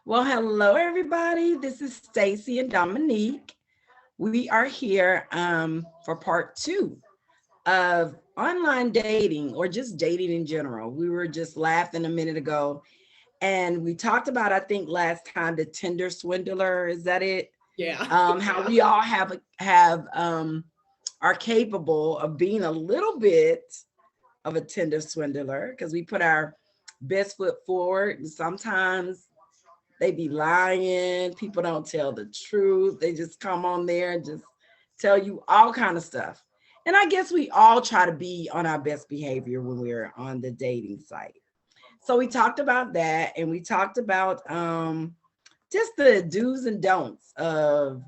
Well, hello everybody. This is Stacy and Dominique. We are here for part two of online dating or just dating in general. We were just laughing a minute ago and we talked about, I think last time, the Tinder swindler. Is that it? Yeah. How we all have are capable of being a little bit of a Tinder swindler because we put our best foot forward and sometimes they be lying. People don't tell the truth. They just come on there and just tell you all kind of stuff. And I guess we all try to be on our best behavior when we're on the dating site. So we talked about that and we talked about just the do's and don'ts of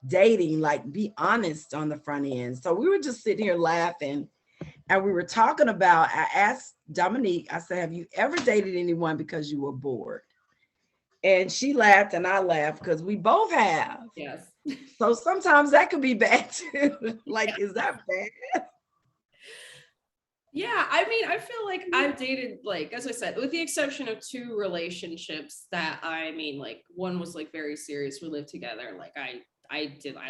dating, like be honest on the front end. So we were just sitting here laughing and we were talking about, I asked Dominique, I said, have you ever dated anyone because you were bored? And she laughed and I laughed because we both have. Yes. So sometimes that could be bad too. Like, Yeah. is that bad? Yeah, I mean, I feel like I've dated, like, as I said, with the exception of two relationships that I mean, like, one was like very serious. We lived together. Like, I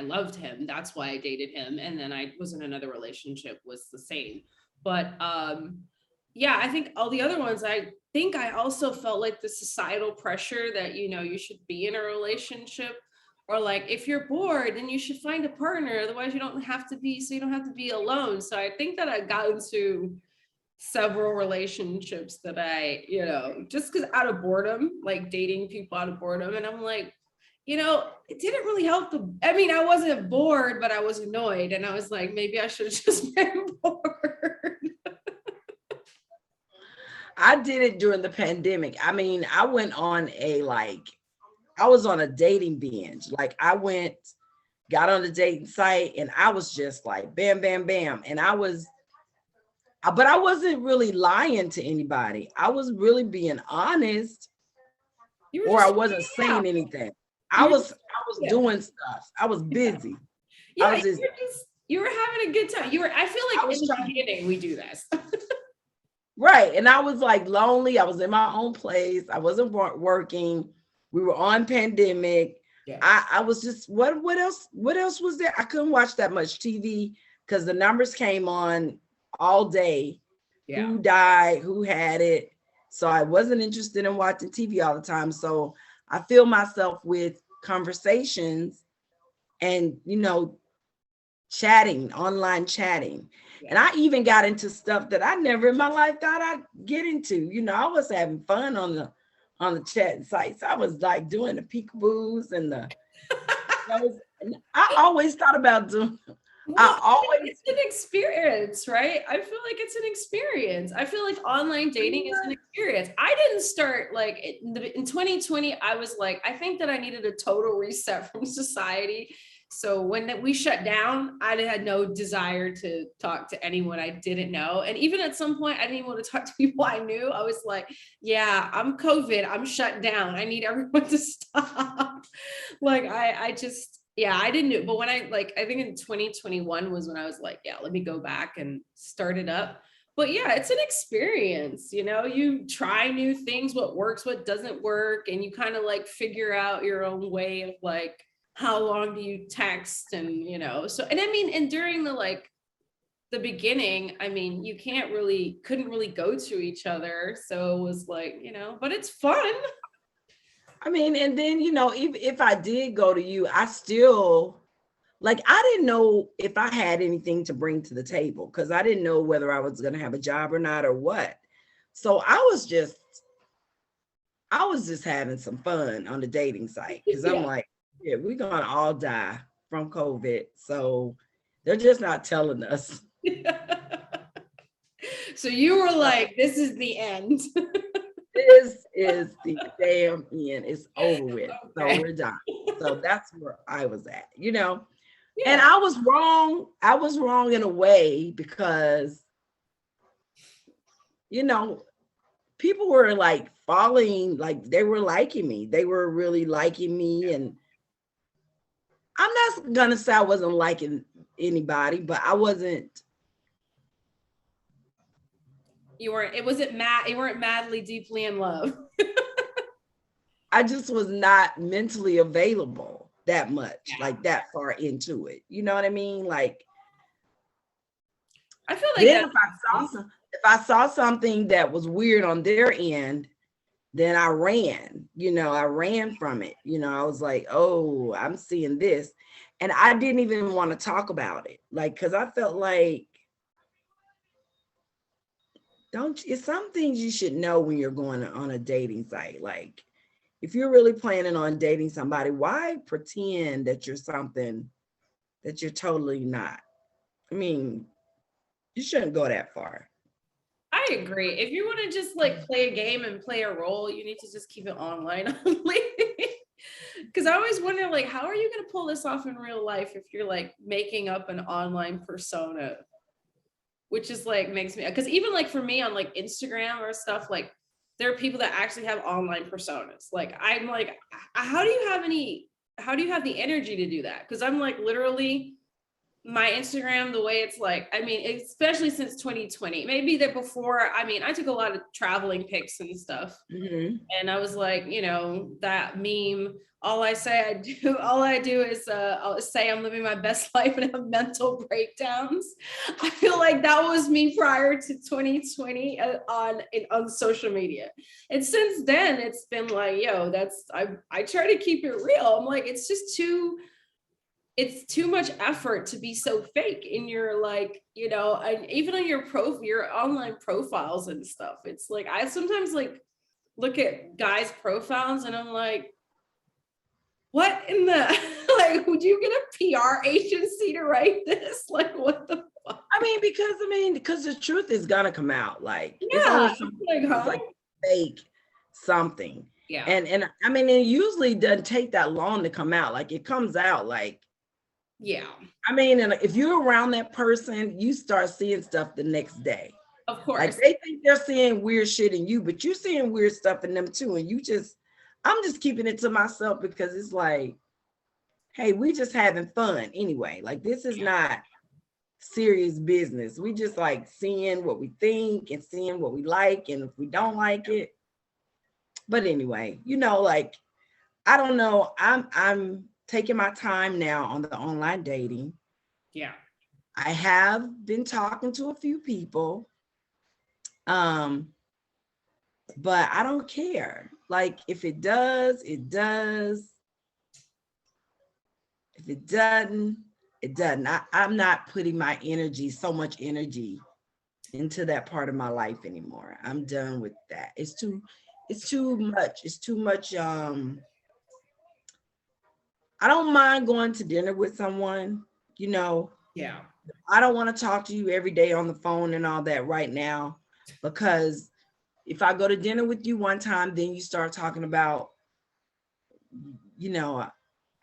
loved him. That's why I dated him. And then I was in another relationship was the same. But yeah, I think all the other ones, I think I also felt like the societal pressure that, you should be in a relationship, or like if you're bored then you should find a partner, otherwise you don't have to be alone. So I think that I got into several relationships that just because out of boredom, like dating people out of boredom, and I'm like, it didn't really help. I mean, I wasn't bored, but I was annoyed, and I was like, maybe I should have just been bored. I did it during the pandemic. I mean, I was on a dating binge. Like got on the dating site and I was just like bam, bam, bam. But I wasn't really lying to anybody. I was really being honest, You were or I just wasn't hanging saying out. anything. You were just, I was yeah. doing stuff. I was busy. I Yeah, was just you were having a good time. I feel I like in was the trying. beginning we do this. Right. And I was like lonely. I was in my own place. I wasn't working. We were on pandemic. Yeah. I was just what else was there? I couldn't watch that much TV because the numbers came on all day. Yeah. Who died, who had it. So I wasn't interested in watching TV all the time. So I filled myself with conversations and chatting, online chatting. And Yeah. I even got into stuff that I never in my life thought I'd get into. I was having fun on the chatting sites. I was like doing the peekaboos and and I always thought about doing I Well, always it's an experience, right? I feel like it's an experience. I feel like online dating is an experience. I didn't start like in 2020. I was like, I think that I needed a total reset from society. So when we shut down, I had no desire to talk to anyone I didn't know. And even at some point, I didn't even want to talk to people I knew. I was like, yeah, I'm COVID. I'm shut down. I need everyone to stop. Like I just, yeah, I didn't know. But when I think in 2021 was when I was like, yeah, let me go back and start it up. But yeah, it's an experience. You try new things, what works, what doesn't work, and you kind of like figure out your own way of like, how long do you text? And so, and I mean, and during the beginning, I mean, you couldn't really go to each other. So it was like, but it's fun. I mean, and then if I did go to you, I still like I didn't know if I had anything to bring to the table because I didn't know whether I was gonna have a job or not or what. So I was just having some fun on the dating site because I'm Yeah. like, yeah, we're gonna all die from COVID. So they're just not telling us. So you were So like, this is the end. this is the damn end. It's over with. So Okay. we're done. So that's where I was at. And Yeah. I was wrong. I was wrong in a way because, you know, people were like falling, like they were liking me. They were really liking me. And I'm not gonna say I wasn't liking anybody, but I wasn't. You weren't, it wasn't mad, you weren't madly deeply in love. I just was not mentally available that much, Yeah. like that far into it. You know what I mean? Like, I feel like then that. if I saw something that was weird on their end, then I ran, I ran from it. I was like, oh, I'm seeing this. And I didn't even want to talk about it. Like, because I felt like, it's some things you should know when you're going on a dating site. Like, if you're really planning on dating somebody, why pretend that you're something that you're totally not? I mean, you shouldn't go that far. I agree. If you want to just like play a game and play a role, you need to just keep it online only. Because I always wonder, like, how are you going to pull this off in real life if you're like making up an online persona? Which is like makes me, because even like for me on like Instagram or stuff, like there are people that actually have online personas. Like I'm like, how do you have the energy to do that? Because I'm like literally my Instagram, the way it's like, I mean, especially since 2020, maybe that before, I mean, I took a lot of traveling pics and stuff. Mm-hmm. And I was like, that meme, all I do is I'll say I'm living my best life and have mental breakdowns. I feel like that was me prior to 2020 on social media. And since then it's been like, I try to keep it real. I'm like, it's too much effort to be so fake in your like, and even on your online profiles and stuff. It's like, I sometimes like look at guys' profiles and I'm like, what in the, like, would you get a PR agency to write this? Like, what the fuck? Because the truth is gonna come out. Like, it's Yeah, always something that's like fake something. Yeah. And I mean, it usually doesn't take that long to come out. Like, it comes out like, yeah. I mean, and if you're around that person, you start seeing stuff the next day. Of course. Like, they think they're seeing weird shit in you, but you're seeing weird stuff in them too. And I'm just keeping it to myself because it's like, hey, we just having fun anyway. Like, this is not serious business. We just like seeing what we think and seeing what we like. And if we don't like it. But anyway, like, I don't know. I'm taking my time now on the online dating. Yeah. I have been talking to a few people. But I don't care. Like, if it does, it does. If it doesn't, it doesn't. I'm not putting so much energy into that part of my life anymore. I'm done with that. It's too much. It's too much. I don't mind going to dinner with someone, Yeah. I don't want to talk to you every day on the phone and all that right now, because if I go to dinner with you one time, then you start talking about,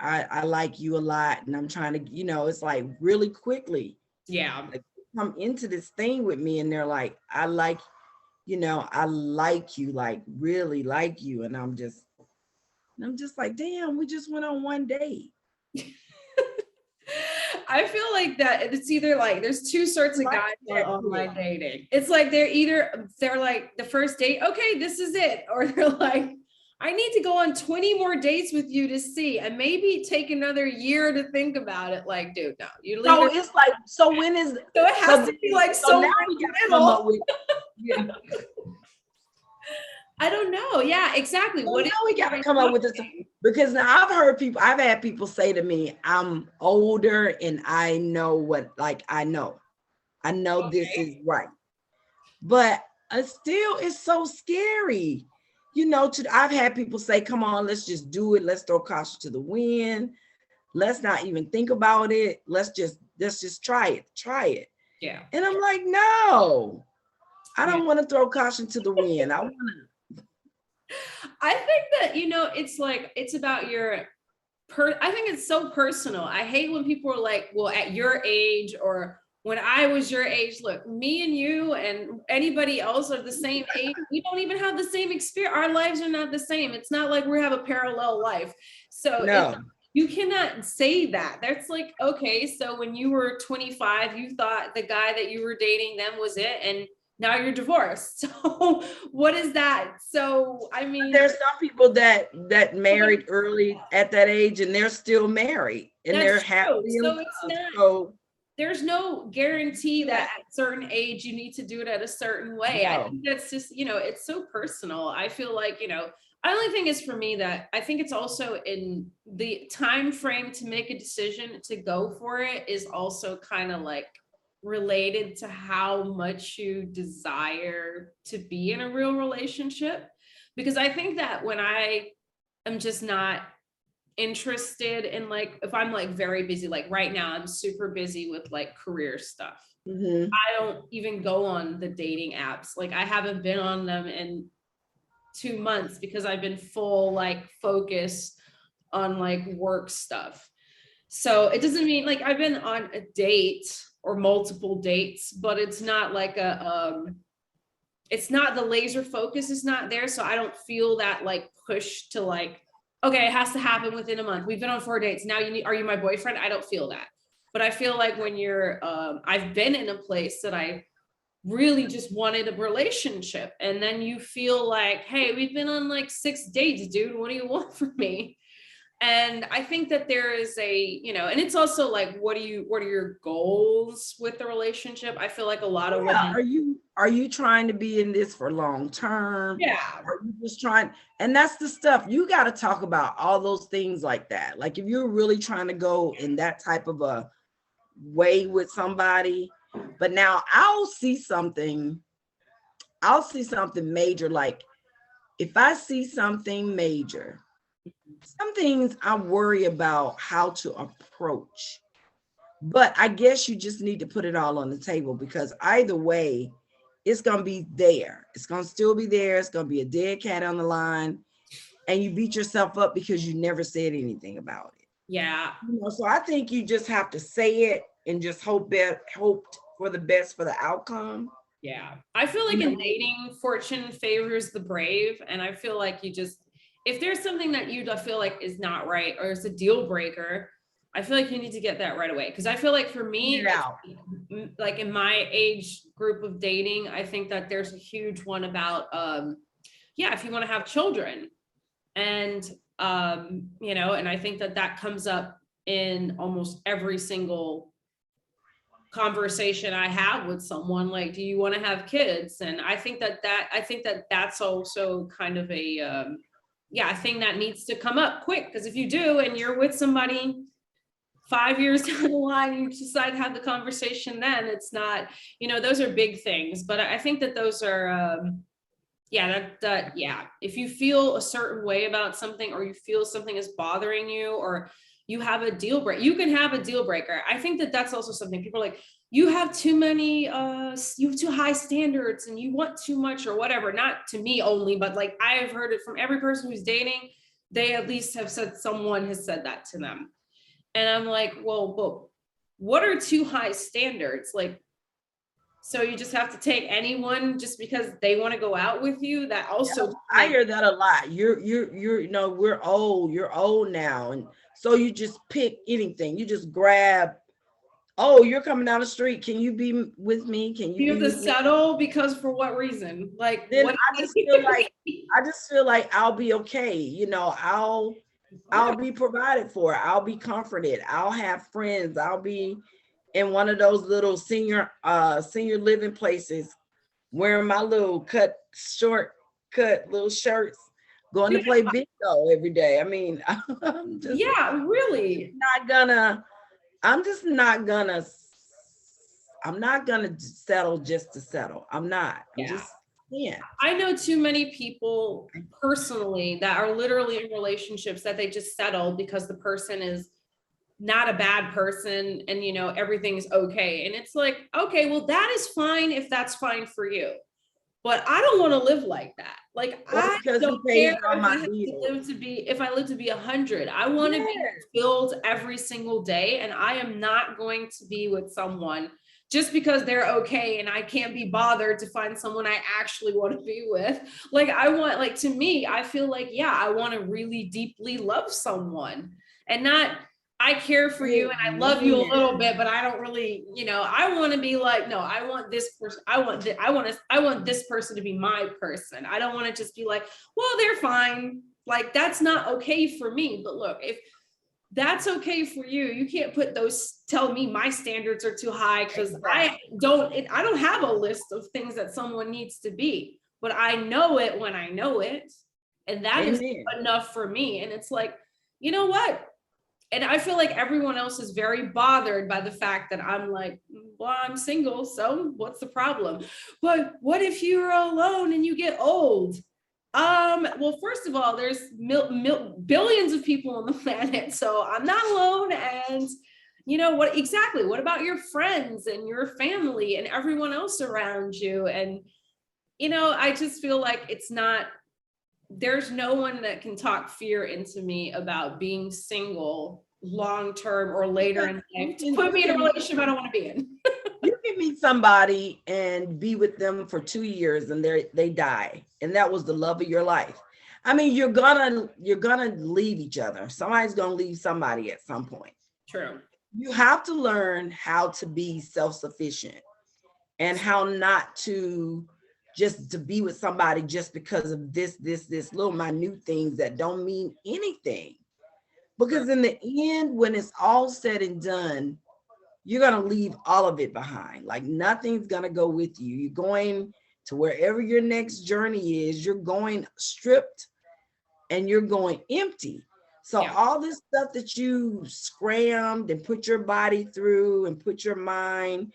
I like you a lot and I'm trying to, it's like really quickly. Yeah. Like, come into this thing with me and they're like, I like you, like really like you. And I'm just like, damn, we just went on one date. I feel like that it's either like there's two sorts of guys on online dating. It's like they're like the first date, okay, this is it. Or they're like, I need to go on 20 more dates with you to see, and maybe take another year to think about it. Like, dude, no, you leave. So it's like, so when is so it has to be like so now we gotta come up with yeah. I don't know. Yeah, exactly. Well, now we got to come up with this, because now I've had people say to me, I'm older and I know what, like, I know okay. This is right. But it's so scary. I've had people say, come on, let's just do it. Let's throw caution to the wind. Let's not even think about it. Let's just try it. Yeah. And I'm like, no, I don't want to throw caution to the wind. I think that, it's like, it's about I think it's so personal. I hate when people are like, well, at your age or when I was your age, look, me and you and anybody else are the same age. We don't even have the same experience. Our lives are not the same. It's not like we have a parallel life. So no. You cannot say that. That's like, okay, so when you were 25, you thought the guy that you were dating then was it. And now you're divorced. So what is that? So I mean, There's some people that married early at that age and they're still married and they're that's true. happy in So it's love. not, So there's no guarantee that yeah, at a certain age you need to do it at a certain way. I no. think that's just, it's so personal. I feel like, the only thing is for me that I think it's also in the time frame to make a decision to go for it is also kind of like related to how much you desire to be in a real relationship. Because I think that when I am just not interested in, like, if I'm like very busy, like right now I'm super busy with like career stuff. Mhm. I don't even go on the dating apps. Like I haven't been on them in 2 months because I've been full like focus on like work stuff. So it doesn't mean like I've been on a date or multiple dates, but it's not like it's not, the laser focus is not there. So I don't feel that like push to like, okay, it has to happen within a month. We've been on 4 dates. Now are you my boyfriend? I don't feel that. But I feel like when I've been in a place that I really just wanted a relationship. And then you feel like, hey, we've been on like 6 dates, dude. What do you want from me? And I think that there is and it's also like, what are your goals with the relationship? I feel like a lot of Yeah. women. Are you trying to be in this for long term? Yeah. Are you just trying? And that's the stuff you got to talk about, all those things like that. Like if you're really trying to go in that type of a way with somebody, but now I'll see something major. Like if I see something major, some things I worry about how to approach. But I guess you just need to put it all on the table because either way, it's going to be there. It's going to still be there. It's going to be a dead cat on the line. And you beat yourself up because you never said anything about it. Yeah. So I think you just have to say it and just hoped for the best for the outcome. Yeah. I feel like in dating, fortune favors the brave. And I feel like if there's something that you feel like is not right or it's a deal breaker, I feel like you need to get that right away. Because I feel like for me, like in my age group of dating, I think that there's a huge one about, if you want to have children. And, and I think that comes up in almost every single conversation I have with someone, like, do you want to have kids? And I think that's also kind of a thing that needs to come up quick, because if you do and you're with somebody 5 years down the line and you decide to have the conversation, then it's not, those are big things. But I think that those are if you feel a certain way about something, or you feel something is bothering you, or you have a deal breaker, you can have a deal breaker. I think that that's also something people are like, you have too many, you have too high standards and you want too much or whatever. Not to me only, but like I have heard it from every person who's dating. They at least have said someone has said that to them. And I'm like, well, but what are too high standards? Like, so you just have to take anyone just because they want to go out with you? That also, I hear that a lot. We're old. You're old now, and so you just pick anything. You just grab. Oh, you're coming down the street. Can you be with me? Can you have to settle because for what reason? Like, then I just feel like I'll be okay. I'll be provided for. I'll be comforted. I'll have friends. I'll be in one of those little senior living places, wearing my little short cut little shirts, going to play bingo every day. I mean, I'm just I'm not gonna settle just to settle. I'm not. I know too many people personally that are literally in relationships that they just settle because the person is not a bad person and everything's okay. And it's like, okay, well, that is fine if that's fine for you. But I don't want to live like that. Like, I don't care if I live to be 100. I want to be fulfilled every single day. And I am not going to be with someone just because they're okay and I can't be bothered to find someone I actually want to be with. Like, to me, I feel like, I want to really deeply love someone and not I care for you and I love you a little bit, but I don't really, I want to be like, no, I want this person. I want this person to be my person. I don't want to just be like, well, they're fine. Like, that's not okay for me. But look, if that's okay for you, you can't tell me my standards are too high, because I don't have a list of things that someone needs to be, but I know it when I know it. And that is enough for me. And it's like, you know what? And I feel like everyone else is very bothered by the fact that I'm like, well, I'm single, so what's the problem? But what if you're alone and you get old? Well, first of all, there's billions of people on the planet, so I'm not alone. And what about your friends and your family and everyone else around you? And, I just feel like there's no one that can talk fear into me about being single long-term or later in life. To put me in a relationship I don't want to be in. You can meet somebody and be with them for 2 years and they die, and that was the love of your life. I mean, you're gonna leave each other. Somebody's gonna leave somebody at some point. True. You have to learn how to be self-sufficient and how not to be with somebody just because of this little minute things that don't mean anything. Because in the end, when it's all said and done, you're going to leave all of it behind. Like, nothing's going to go with you. You're going to wherever your next journey is, you're going stripped and you're going empty. So all this stuff that you scrammed and put your body through and put your mind,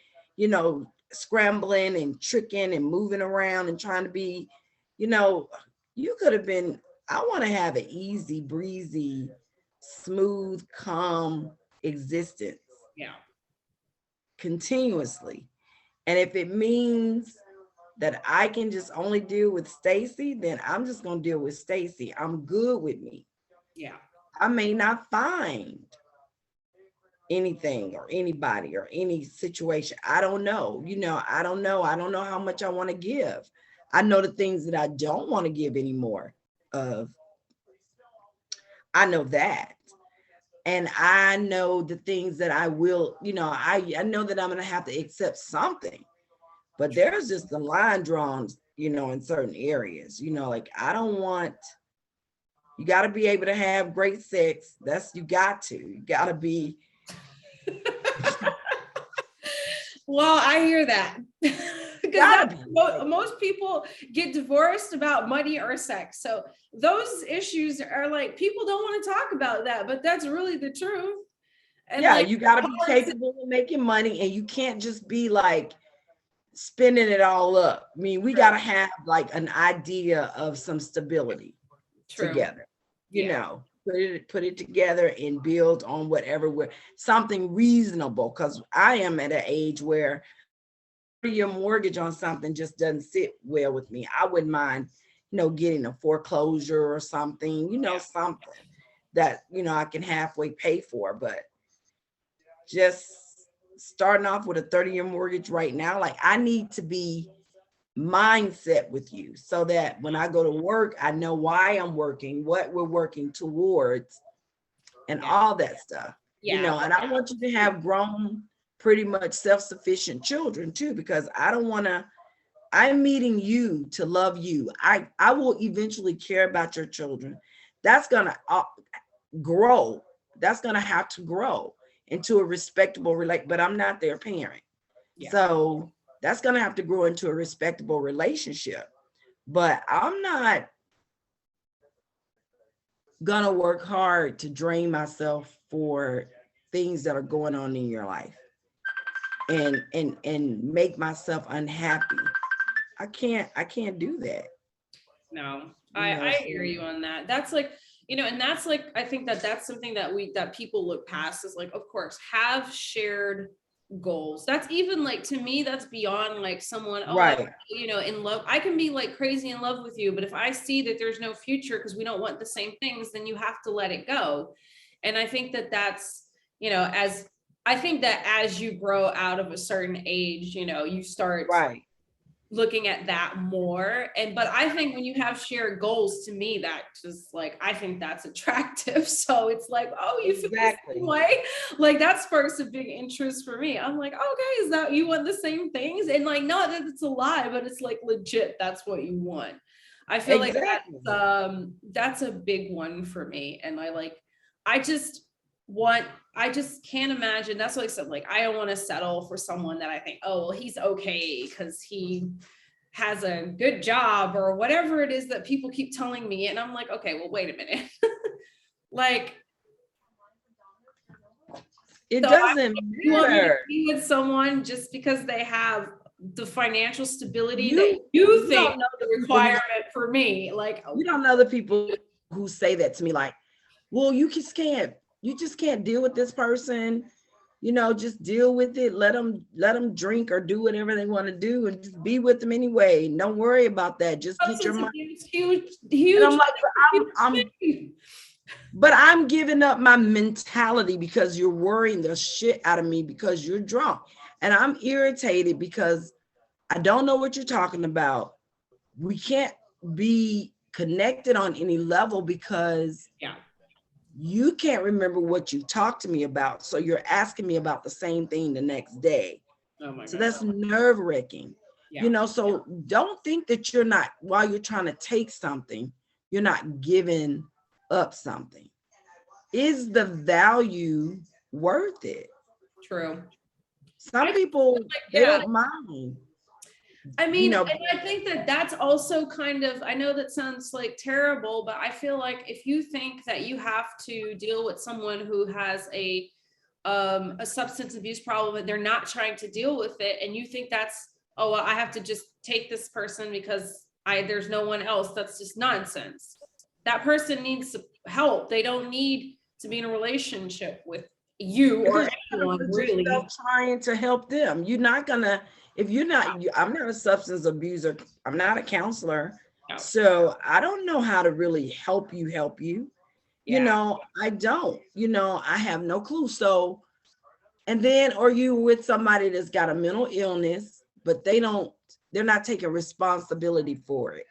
scrambling and tricking and moving around and trying to be, you could have been, I want to have an easy, breezy, smooth, calm existence. Yeah. Continuously. And if it means that I can just only deal with Stacy, then I'm just going to deal with Stacy. I'm good with me. Yeah. I may not find anything or anybody or any situation. I don't know. I don't know. I don't know how much I want to give. I know the things that I don't want to give anymore of. I know that. And I know the things that I will, I know that I'm going to have to accept something, but there's just the line drawn, in certain areas, like I don't want, you got to be able to have great sex. You got to be. Well, I hear that. Most people get divorced about money or sex. So those issues are like, people don't want to talk about that, but that's really the truth. And you got to be capable of making money, and you can't just be like spending it all up. I mean, we got to have like an idea of some stability together, put it together and build on whatever something reasonable. Because I am at an age where your mortgage on something just doesn't sit well with me. I wouldn't mind, getting a foreclosure or something, something that, I can halfway pay for. But just starting off with a 30-year mortgage right now, like I need to be mindset with you so that when I go to work, I know why I'm working, what we're working towards, and all that stuff. And I want you to have grown, pretty much self-sufficient children too, because I'm meeting you to love you. I will eventually care about your children. That's gonna grow. That's gonna have to grow into a respectable but I'm not their parent. So that's gonna have to grow into a respectable relationship. But I'm not gonna work hard to drain myself for things that are going on in your life and make myself unhappy. I can't do that. No, I hear you on that. That's like, and that's like, I think that's something that people look past, is like, of course, have shared goals. That's even like, to me, that's beyond like someone, right, in love. I can be like crazy in love with you, but if I see that there's no future because we don't want the same things, then you have to let it go. And I think that's, as you grow out of a certain age, you start, right, looking at that more. And but I think when you have shared goals, to me, that just like, I think that's attractive. So it's like, oh, you feel the same way, like that sparks a big interest for me. I'm like, okay, is that, you want the same things? And like, not that it's a lie, but it's like legit, that's what you want. I feel like that's a big one for me. And I just I just can't imagine. That's what I said. Like, I don't want to settle for someone that I think, oh, well, he's okay because he has a good job or whatever it is that people keep telling me. And I'm like, okay, well, wait a minute. Like, it doesn't you want me to matter. be with someone just because they have the financial stability that you think know the requirement for me. Like, you don't know the people who say that to me, like, well, you just can't deal with this person, just deal with it, let them drink or do whatever they want to do and just be with them anyway, don't worry about that, just get your money. Huge. And I'm like, but I'm giving up my mentality because you're worrying the shit out of me because you're drunk. And I'm irritated because I don't know what you're talking about. We can't be connected on any level because you can't remember what you talked to me about. So you're asking me about the same thing the next day. Oh my God. So that's nerve-wracking. So don't think that you're not, while you're trying to take something, you're not giving up something. Is the value worth it? True. Some people, they don't mind. I mean, and I think that that's also kind of, I know that sounds like terrible, but I feel like if you think that you have to deal with someone who has a substance abuse problem and they're not trying to deal with it, and you think that's, oh, well, I have to just take this person because there's no one else, that's just nonsense. That person needs help. They don't need to be in a relationship with you or anyone, really. Trying to help them. You're not gonna, if you're not, I'm not a substance abuser, I'm not a counselor, so I don't know how to really help you. I don't, I have no clue. So, and then, or you with somebody that's got a mental illness, but they're not taking responsibility for it,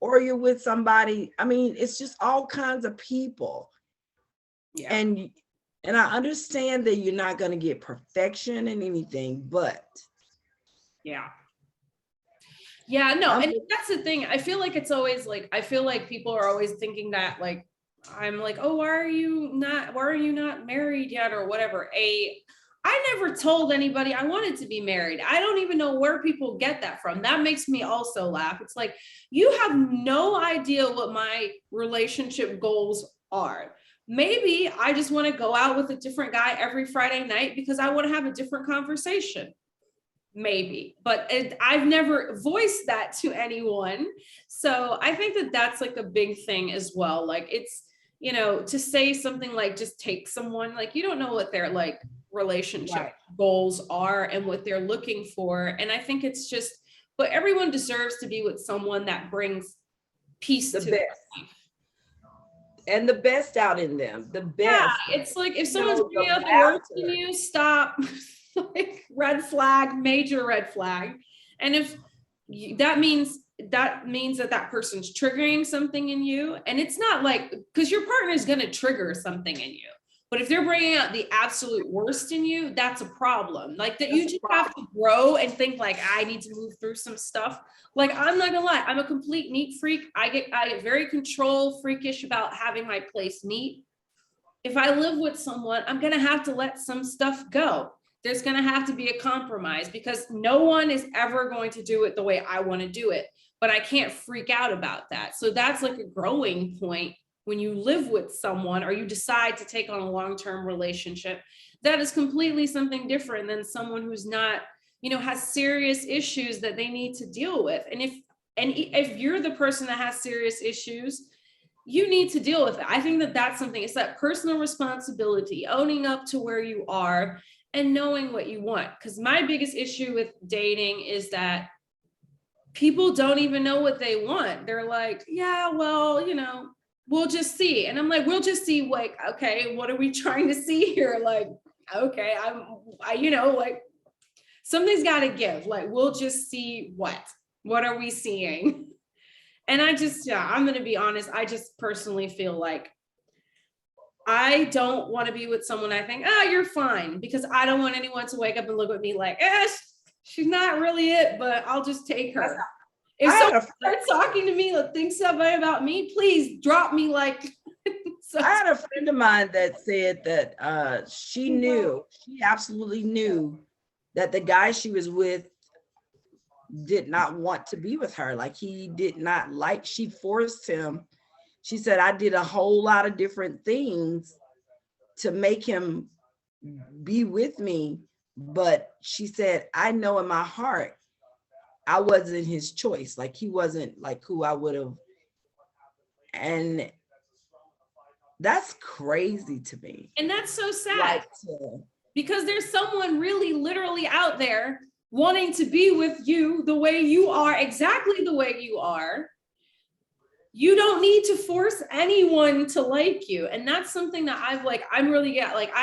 or you're with somebody, I mean, it's just all kinds of people. And I understand that you're not going to get perfection in anything, but no. And that's the thing. I feel like it's always like, I feel like people are always thinking that, like, I'm like, oh, why are you not married yet or whatever? I never told anybody I wanted to be married. I don't even know where people get that from. That makes me also laugh. It's like, you have no idea what my relationship goals are. Maybe I just want to go out with a different guy every Friday night because I want to have a different conversation. Maybe, but I've never voiced that to anyone. So I think that that's like a big thing as well. Like, it's, to say something like, just take someone, like, you don't know what their like relationship goals are and what they're looking for. And I think it's just, but everyone deserves to be with someone that brings peace to their life. And the best out in them, the best. Yeah, it's like, if someone's bringing out the worst in you, stop. Like, red flag, major red flag. And if that means that person's triggering something in you, and it's not like, because your partner is going to trigger something in you, but if they're bringing out the absolute worst in you, that's a problem. Like, that you just have to grow and think like, I need to move through some stuff. Like, I'm not gonna lie, I'm a complete neat freak. I get very control freakish about having my place neat. If I live with someone, I'm gonna have to let some stuff go. There's gonna have to be a compromise because no one is ever going to do it the way I want to do it, but I can't freak out about that. So that's like a growing point when you live with someone or you decide to take on a long-term relationship. That is completely something different than someone who's not, has serious issues that they need to deal with. And if you're the person that has serious issues, you need to deal with it. I think that that's something, it's that personal responsibility, owning up to where you are and knowing what you want. Because my biggest issue with dating is that people don't even know what they want. They're like, yeah, well, we'll just see. And I'm like, we'll just see, like, okay, what are we trying to see here? Like, okay, like, something's got to give. Like, we'll just see what are we seeing? And I just, yeah, I'm going to be honest. I just personally feel like I don't want to be with someone I think, oh, you're fine, because I don't want anyone to wake up and look at me like, she's not really it, but I'll just take her. If someone starts talking to me that thinks something about me, please drop me like. So, I had a friend of mine that said that she absolutely knew that the guy she was with did not want to be with her. Like, he did not like, she forced him. She said, I did a whole lot of different things to make him be with me. But she said, I know in my heart, I wasn't his choice. Like, he wasn't like who I would have. And that's crazy to me. And that's so sad. Because there's someone really literally out there wanting to be with you the way you are, exactly the way you are. You don't need to force anyone to like you. And that's something that I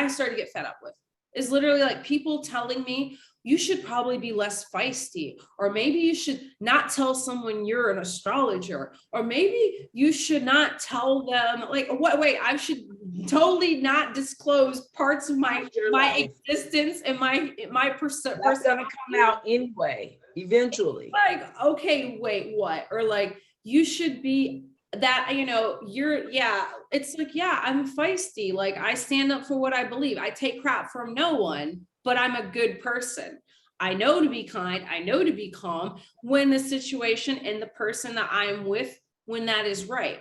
started to get fed up with, is literally like people telling me, you should probably be less feisty, or maybe you should not tell someone you're an astrologer, or maybe you should not tell them like, wait, I should totally not disclose parts of my existence and my person. That's gonna come out anyway, eventually. Like, okay, wait, what? Or like, you should be that, it's like, yeah, I'm feisty. Like, I stand up for what I believe. I take crap from no one, but I'm a good person. I know to be kind. I know to be calm when the situation and the person that I'm with, when that is right.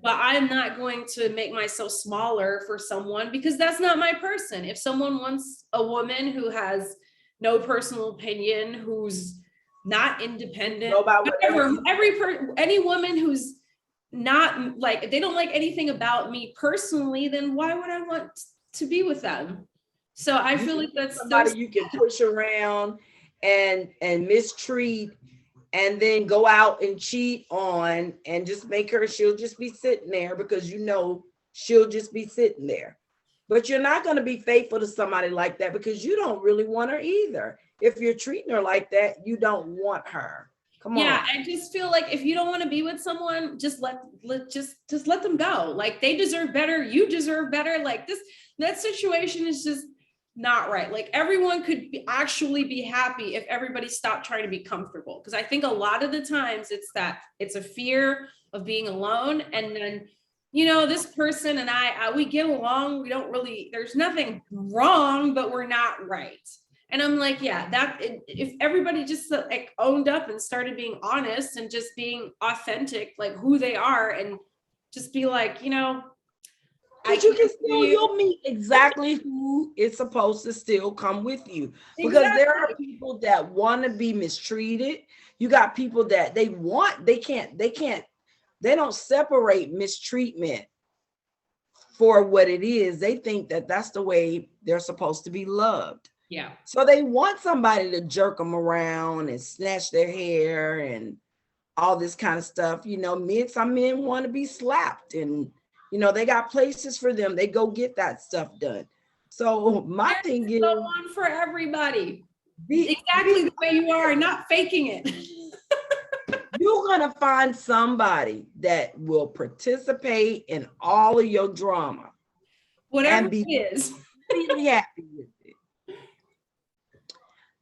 But I'm not going to make myself smaller for someone, because that's not my person. If someone wants a woman who has no personal opinion, who's not independent, any woman who's not like, if they don't like anything about me personally, then why would I want to be with them? So I feel like that's somebody you can push around and mistreat, and then go out and cheat on, and just make her, she'll just be sitting there because she'll just be sitting there. But you're not going to be faithful to somebody like that, because you don't really want her either. If you're treating her like that, you don't want her. Come on. Yeah, I just feel like if you don't want to be with someone, just let them go. Like, they deserve better. You deserve better. Like, that situation is just not right. Like, everyone could actually be happy if everybody stopped trying to be comfortable. Because I think a lot of the times it's a fear of being alone. And then, this person and I, we get along. We don't really, there's nothing wrong, but we're not right. And I'm like, yeah, if everybody just like owned up and started being honest and just being authentic, like who they are, and just be like, you'll meet exactly who is supposed to still come with you. Because there are people that want to be mistreated. You got people that they don't separate mistreatment for what it is. They think that that's the way they're supposed to be loved. Yeah. So they want somebody to jerk them around and snatch their hair and all this kind of stuff. Some men want to be slapped, and they got places for them. They go get that stuff done. So my thing is, go on for everybody. Exactly the way you are, not faking it. You're gonna find somebody that will participate in all of your drama, whatever it is, really happy with it.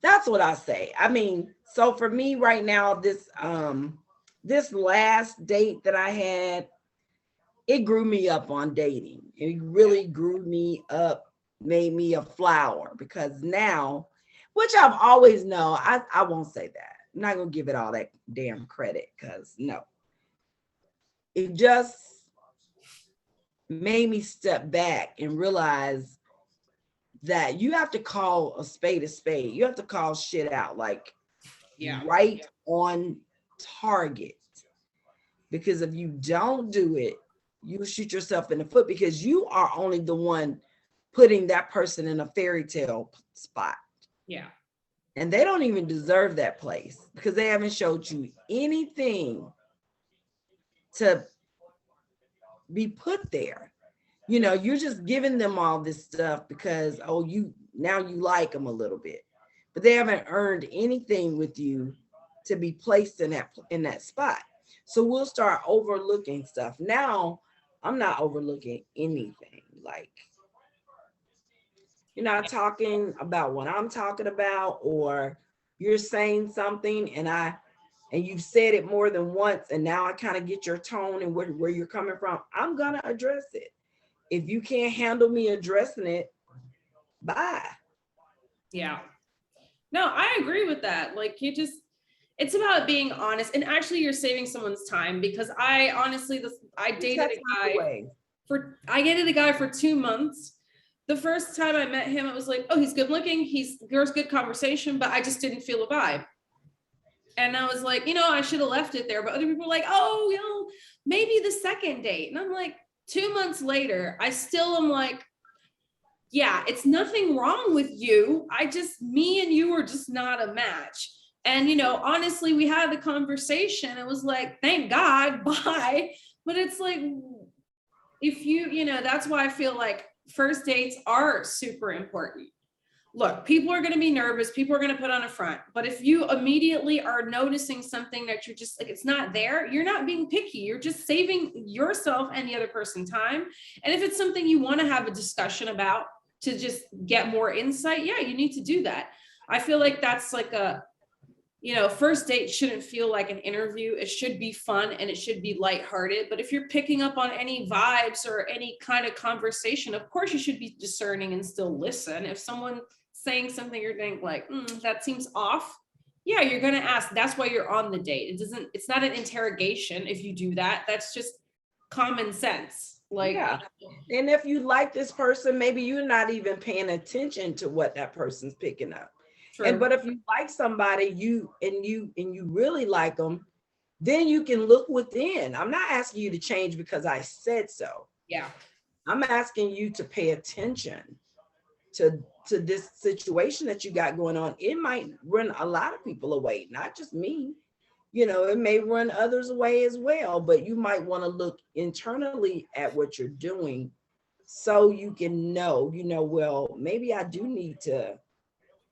That's what I say. I mean, so for me right now, this last date that I had, it grew me up on dating. It really grew me up, made me a flower, because now, which I've always known, I won't say that. I'm not gonna give it all that damn credit, because no. It just made me step back and realize that you have to call a spade a spade. You have to call shit out, like, right on target. Because if you don't do it, you shoot yourself in the foot, because you are only the one putting that person in a fairy tale spot. Yeah. And they don't even deserve that place, because they haven't showed you anything to be put there. You're just giving them all this stuff because, you like them a little bit. but they haven't earned anything with you to be placed in that spot. So we'll start overlooking stuff. Now I'm not overlooking anything. Like, you're not talking about what I'm talking about, or you're saying something and you've said it more than once, and now I kind of get your tone and where you're coming from. I'm gonna address it. If you can't handle me addressing it, bye. Yeah. No, I agree with that. Like, it's about being honest, and actually you're saving someone's time, because I honestly, I dated a guy for 2 months. The first time I met him, it was like, oh, he's good looking, there's good conversation, but I just didn't feel a vibe. And I was like, I should have left it there. But other people were like, oh, maybe the second date. And I'm like, 2 months later, I still am like, yeah, it's nothing wrong with you. Me and you are just not a match. And, honestly, we had the conversation. It was like, thank God, bye. But it's like, if that's why I feel like first dates are super important. Look, people are going to be nervous. People are going to put on a front. But if you immediately are noticing something that you're just like, it's not there, you're not being picky. You're just saving yourself and the other person time. And if it's something you want to have a discussion about to just get more insight, yeah, you need to do that. I feel like that's like first date shouldn't feel like an interview. It should be fun and it should be lighthearted. But if you're picking up on any vibes or any kind of conversation, of course you should be discerning and still listen. If someone saying something you're think like, that seems off, yeah, you're going to ask. That's why you're on the date. It's not an interrogation. If you do that, that's just common sense. Like, yeah. And if you like this person, maybe you're not even paying attention to what that person's picking up. True. But if you like somebody, you really like them, then you can look within. I'm not asking you to change because I said so. Yeah. I'm asking you to pay attention to this situation that you got going on. It might run a lot of people away, not just me. It may run others away as well, but you might want to look internally at what you're doing so you can know, well, maybe I do need to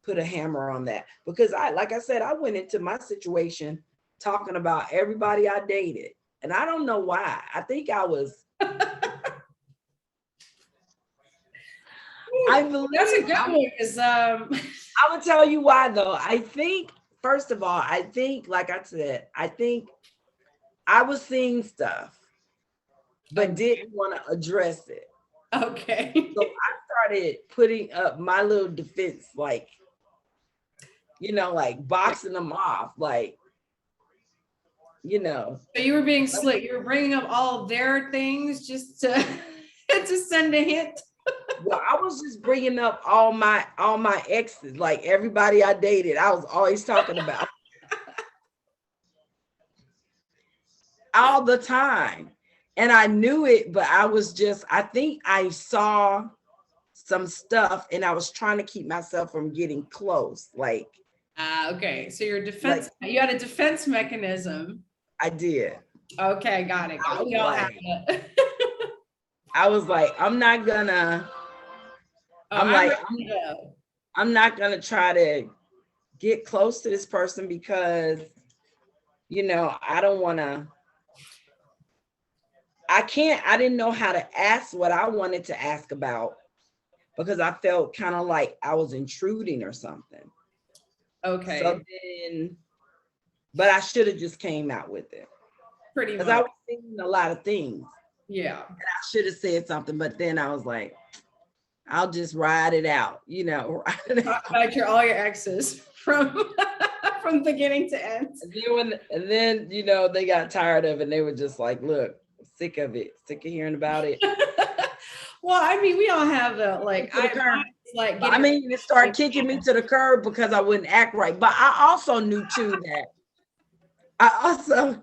put a hammer on that, because like I said, I went into my situation talking about everybody I dated, and I don't know why. I think I was I believe that's a good one, because I will tell you why though. I think, first of all, like I said, I think I was seeing stuff but didn't want to address it. Okay. So I started putting up my little defense, like boxing them off, like, So you were being slick. You were bringing up all their things just to to send a hint. Well, I was just bringing up all my exes, like everybody I dated. I was always talking about all the time, and I knew it, but I think I saw some stuff, and I was trying to keep myself from getting close, like. Okay, so your defense, you had a defense mechanism. I did. Okay, got it. We all have it. I was like, I'm not gonna try to get close to this person because I don't want to. I didn't know how to ask what I wanted to ask about, because I felt kind of like I was intruding or something. Okay. So but I should have just came out with it. Pretty much. Because I was thinking a lot of things. Yeah. And I should have said something, but then I was like, I'll just ride it out, Talk about all your exes from beginning to end. And then they got tired of it, and they were just like, look, sick of it, sick of hearing about it. Well, I mean, we all have it started kicking me to the curb because I wouldn't act right. But I also knew too that I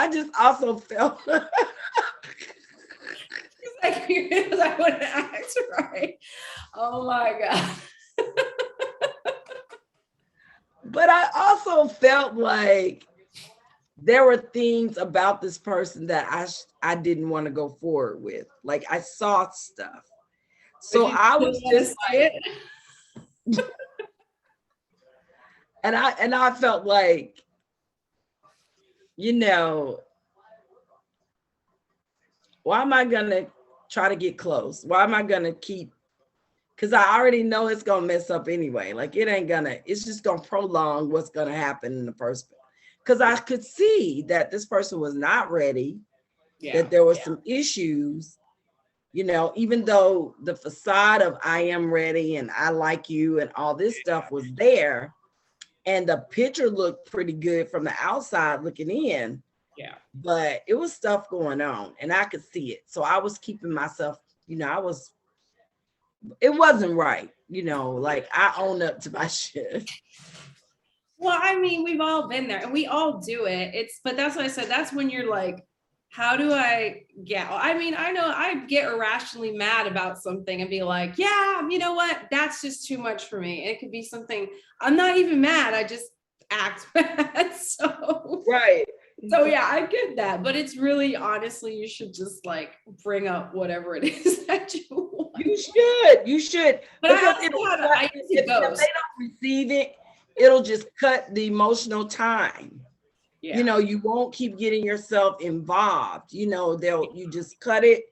just also felt because I wouldn't act right. Oh my God. But I also felt like there were things about this person that I didn't want to go forward with. Like, I saw stuff. So I was just like, And I felt like, you know, why am I gonna try to get close? Why am I gonna keep, because I already know it's gonna mess up anyway. Like it ain't gonna, it's just gonna prolong what's gonna happen in the first place. Because I could see that this person was not ready, Yeah. that there were some issues, you know, even though the facade of I am ready and I like you and all this stuff was there, and the picture looked pretty good from the outside looking in, Yeah. but it was stuff going on and I could see it. So I was keeping myself, you know, it wasn't right, you know, like I own up to my shit. Well, I mean, we've all been there and we all do it. But that's what I said. That's when you're like, how do I get, I mean, I know I get irrationally mad about something and be like, yeah, you know what? That's just too much for me. It could be something, I'm not even mad. I just act bad. Right. So yeah, I get that. But it's really, honestly, you should just like bring up whatever it is that you want. You should. But Because if they don't receive it, it'll just cut the emotional time. Yeah. You know, you won't keep getting yourself involved. You know, you just cut it.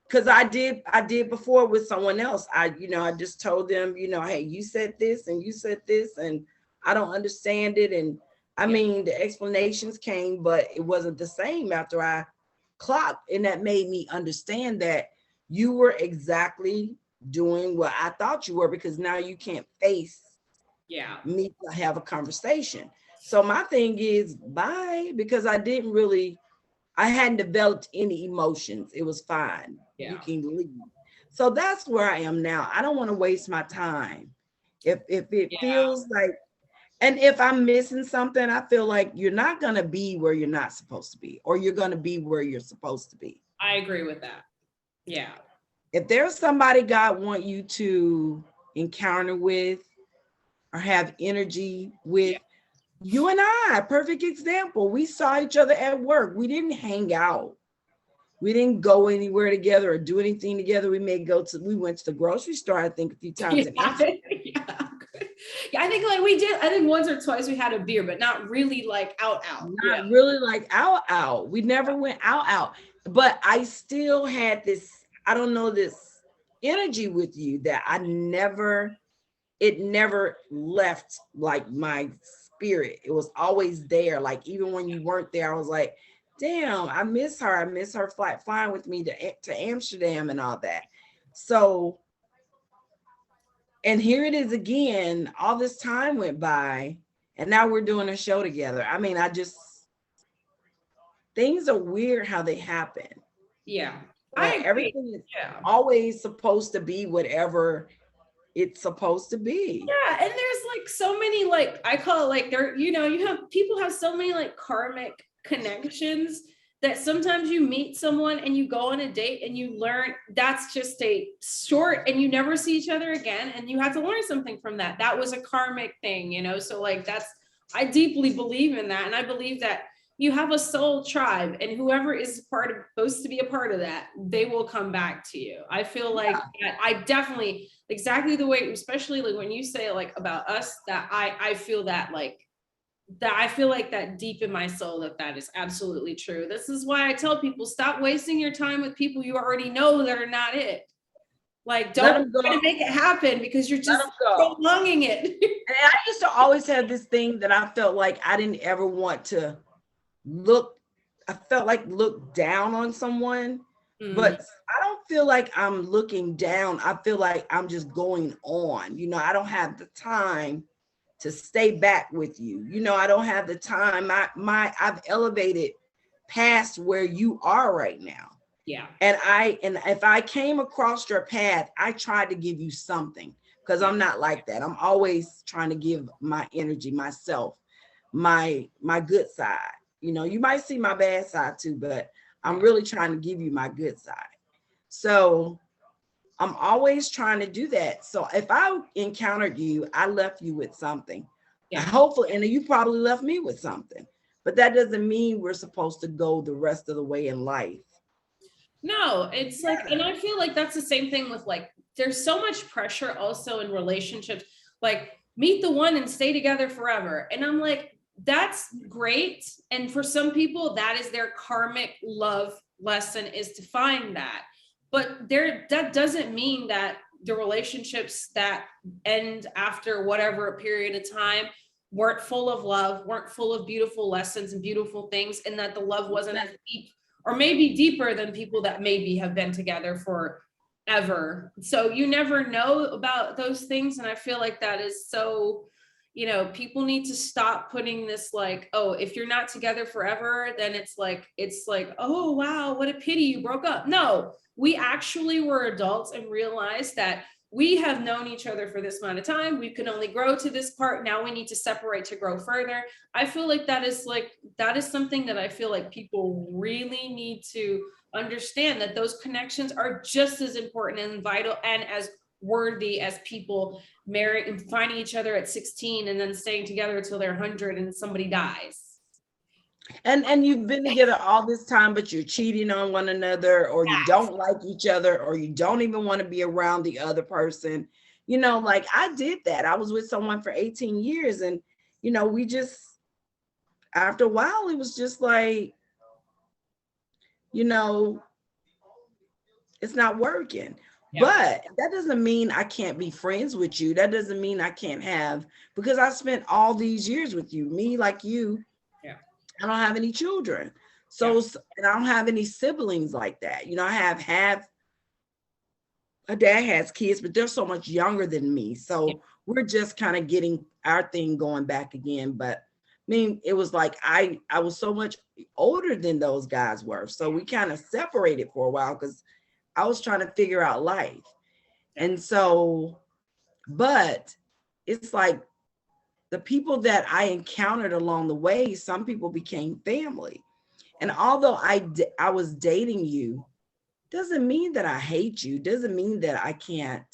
Because I did before with someone else. I just told them, you know, hey, you said this and you said this, and I don't understand it. And I mean, the explanations came, but it wasn't the same after I clocked. And that made me understand that you were exactly doing what I thought you were, because now you can't face me to have a conversation. So my thing is bye, because I hadn't developed any emotions. It was fine. Yeah. You can leave. So that's where I am now. I don't want to waste my time. If it feels like, and if I'm missing something, I feel like you're not going to be where you're not supposed to be, or you're going to be where you're supposed to be. I agree with that. Yeah. If there's somebody God want you to encounter with or have energy with, you and I, perfect example. We saw each other at work. We didn't hang out. We didn't go anywhere together or do anything together. We went to the grocery store, I think, a few times. Yeah, I think like we did. I think once or twice we had a beer, but not really like out. Not really like out. We never went out. But I still had this, I don't know, this energy with you that it never left like my spirit. It was always there. Like even when you weren't there, I was like, damn, I miss her. I miss her flying with me to Amsterdam and all that. So, and here it is again, all this time went by and now we're doing a show together. I mean, things are weird how they happen. Yeah. Everything is always supposed to be whatever it's supposed to be. Yeah, and there's like so many, like I call it like people have so many like karmic connections that sometimes you meet someone and you go on a date and you learn that's just a short and you never see each other again, and you have to learn something from that. That was a karmic thing, so like I deeply believe in that, and I believe that you have a soul tribe, and whoever is supposed to be a part of that, they will come back to you. I feel like I definitely, exactly the way, especially like when you say like about us, that I feel that like that I feel like that deep in my soul that is absolutely true. This is why I tell people, stop wasting your time with people you already know that are not it. Like, don't try to make it happen because you're just prolonging it. And I used to always have this thing that I felt like I didn't ever want to look down on someone, but I don't feel like I'm looking down. I feel like I'm just going on. I don't have the time to stay back with you. I don't have the time. I've elevated past where you are right now. Yeah. And if I came across your path, I tried to give you something, because I'm not like that. I'm always trying to give my energy, myself, my good side. You might see my bad side too, but I'm really trying to give you my good side. So I'm always trying to do that. So if I encountered you, I left you with something. Yeah. Hopefully, and you probably left me with something. But that doesn't mean we're supposed to go the rest of the way in life. No, it's like, and I feel like that's the same thing with like, there's so much pressure also in relationships. Like meet the one and stay together forever. And I'm like, that's great. And for some people, that is their karmic love lesson, is to find that. But that doesn't mean that the relationships that end after whatever period of time weren't full of love, weren't full of beautiful lessons and beautiful things, and that the love wasn't as deep, or maybe deeper, than people that maybe have been together for ever. So you never know about those things. And I feel like that is so, people need to stop putting this like, oh, if you're not together forever, then it's like, oh, wow, what a pity you broke up. No, we actually were adults and realized that we have known each other for this amount of time. We can only grow to this part. Now we need to separate to grow further. I feel like that is something that I feel like people really need to understand, that those connections are just as important and vital and as worthy as people marrying and finding each other at 16 and then staying together until they're 100 and somebody dies. And you've been together all this time, but you're cheating on one another, or you don't like each other, or you don't even want to be around the other person. Like I did that. I was with someone for 18 years, and we just, after a while, it was just like, it's not working. Yeah. But that doesn't mean I can't be friends with you. That doesn't mean I can't have, because I spent all these years with you, me like you. Yeah. I don't have any children. So, and I don't have any siblings like that. I have a dad has kids, but they're so much younger than me. So we're just kind of getting our thing going back again. But I mean, it was like I was so much older than those guys were. So we kind of separated for a while because I was trying to figure out life. And so, but it's like the people that I encountered along the way, some people became family. And although I was dating you, doesn't mean that I hate you, doesn't mean that I can't.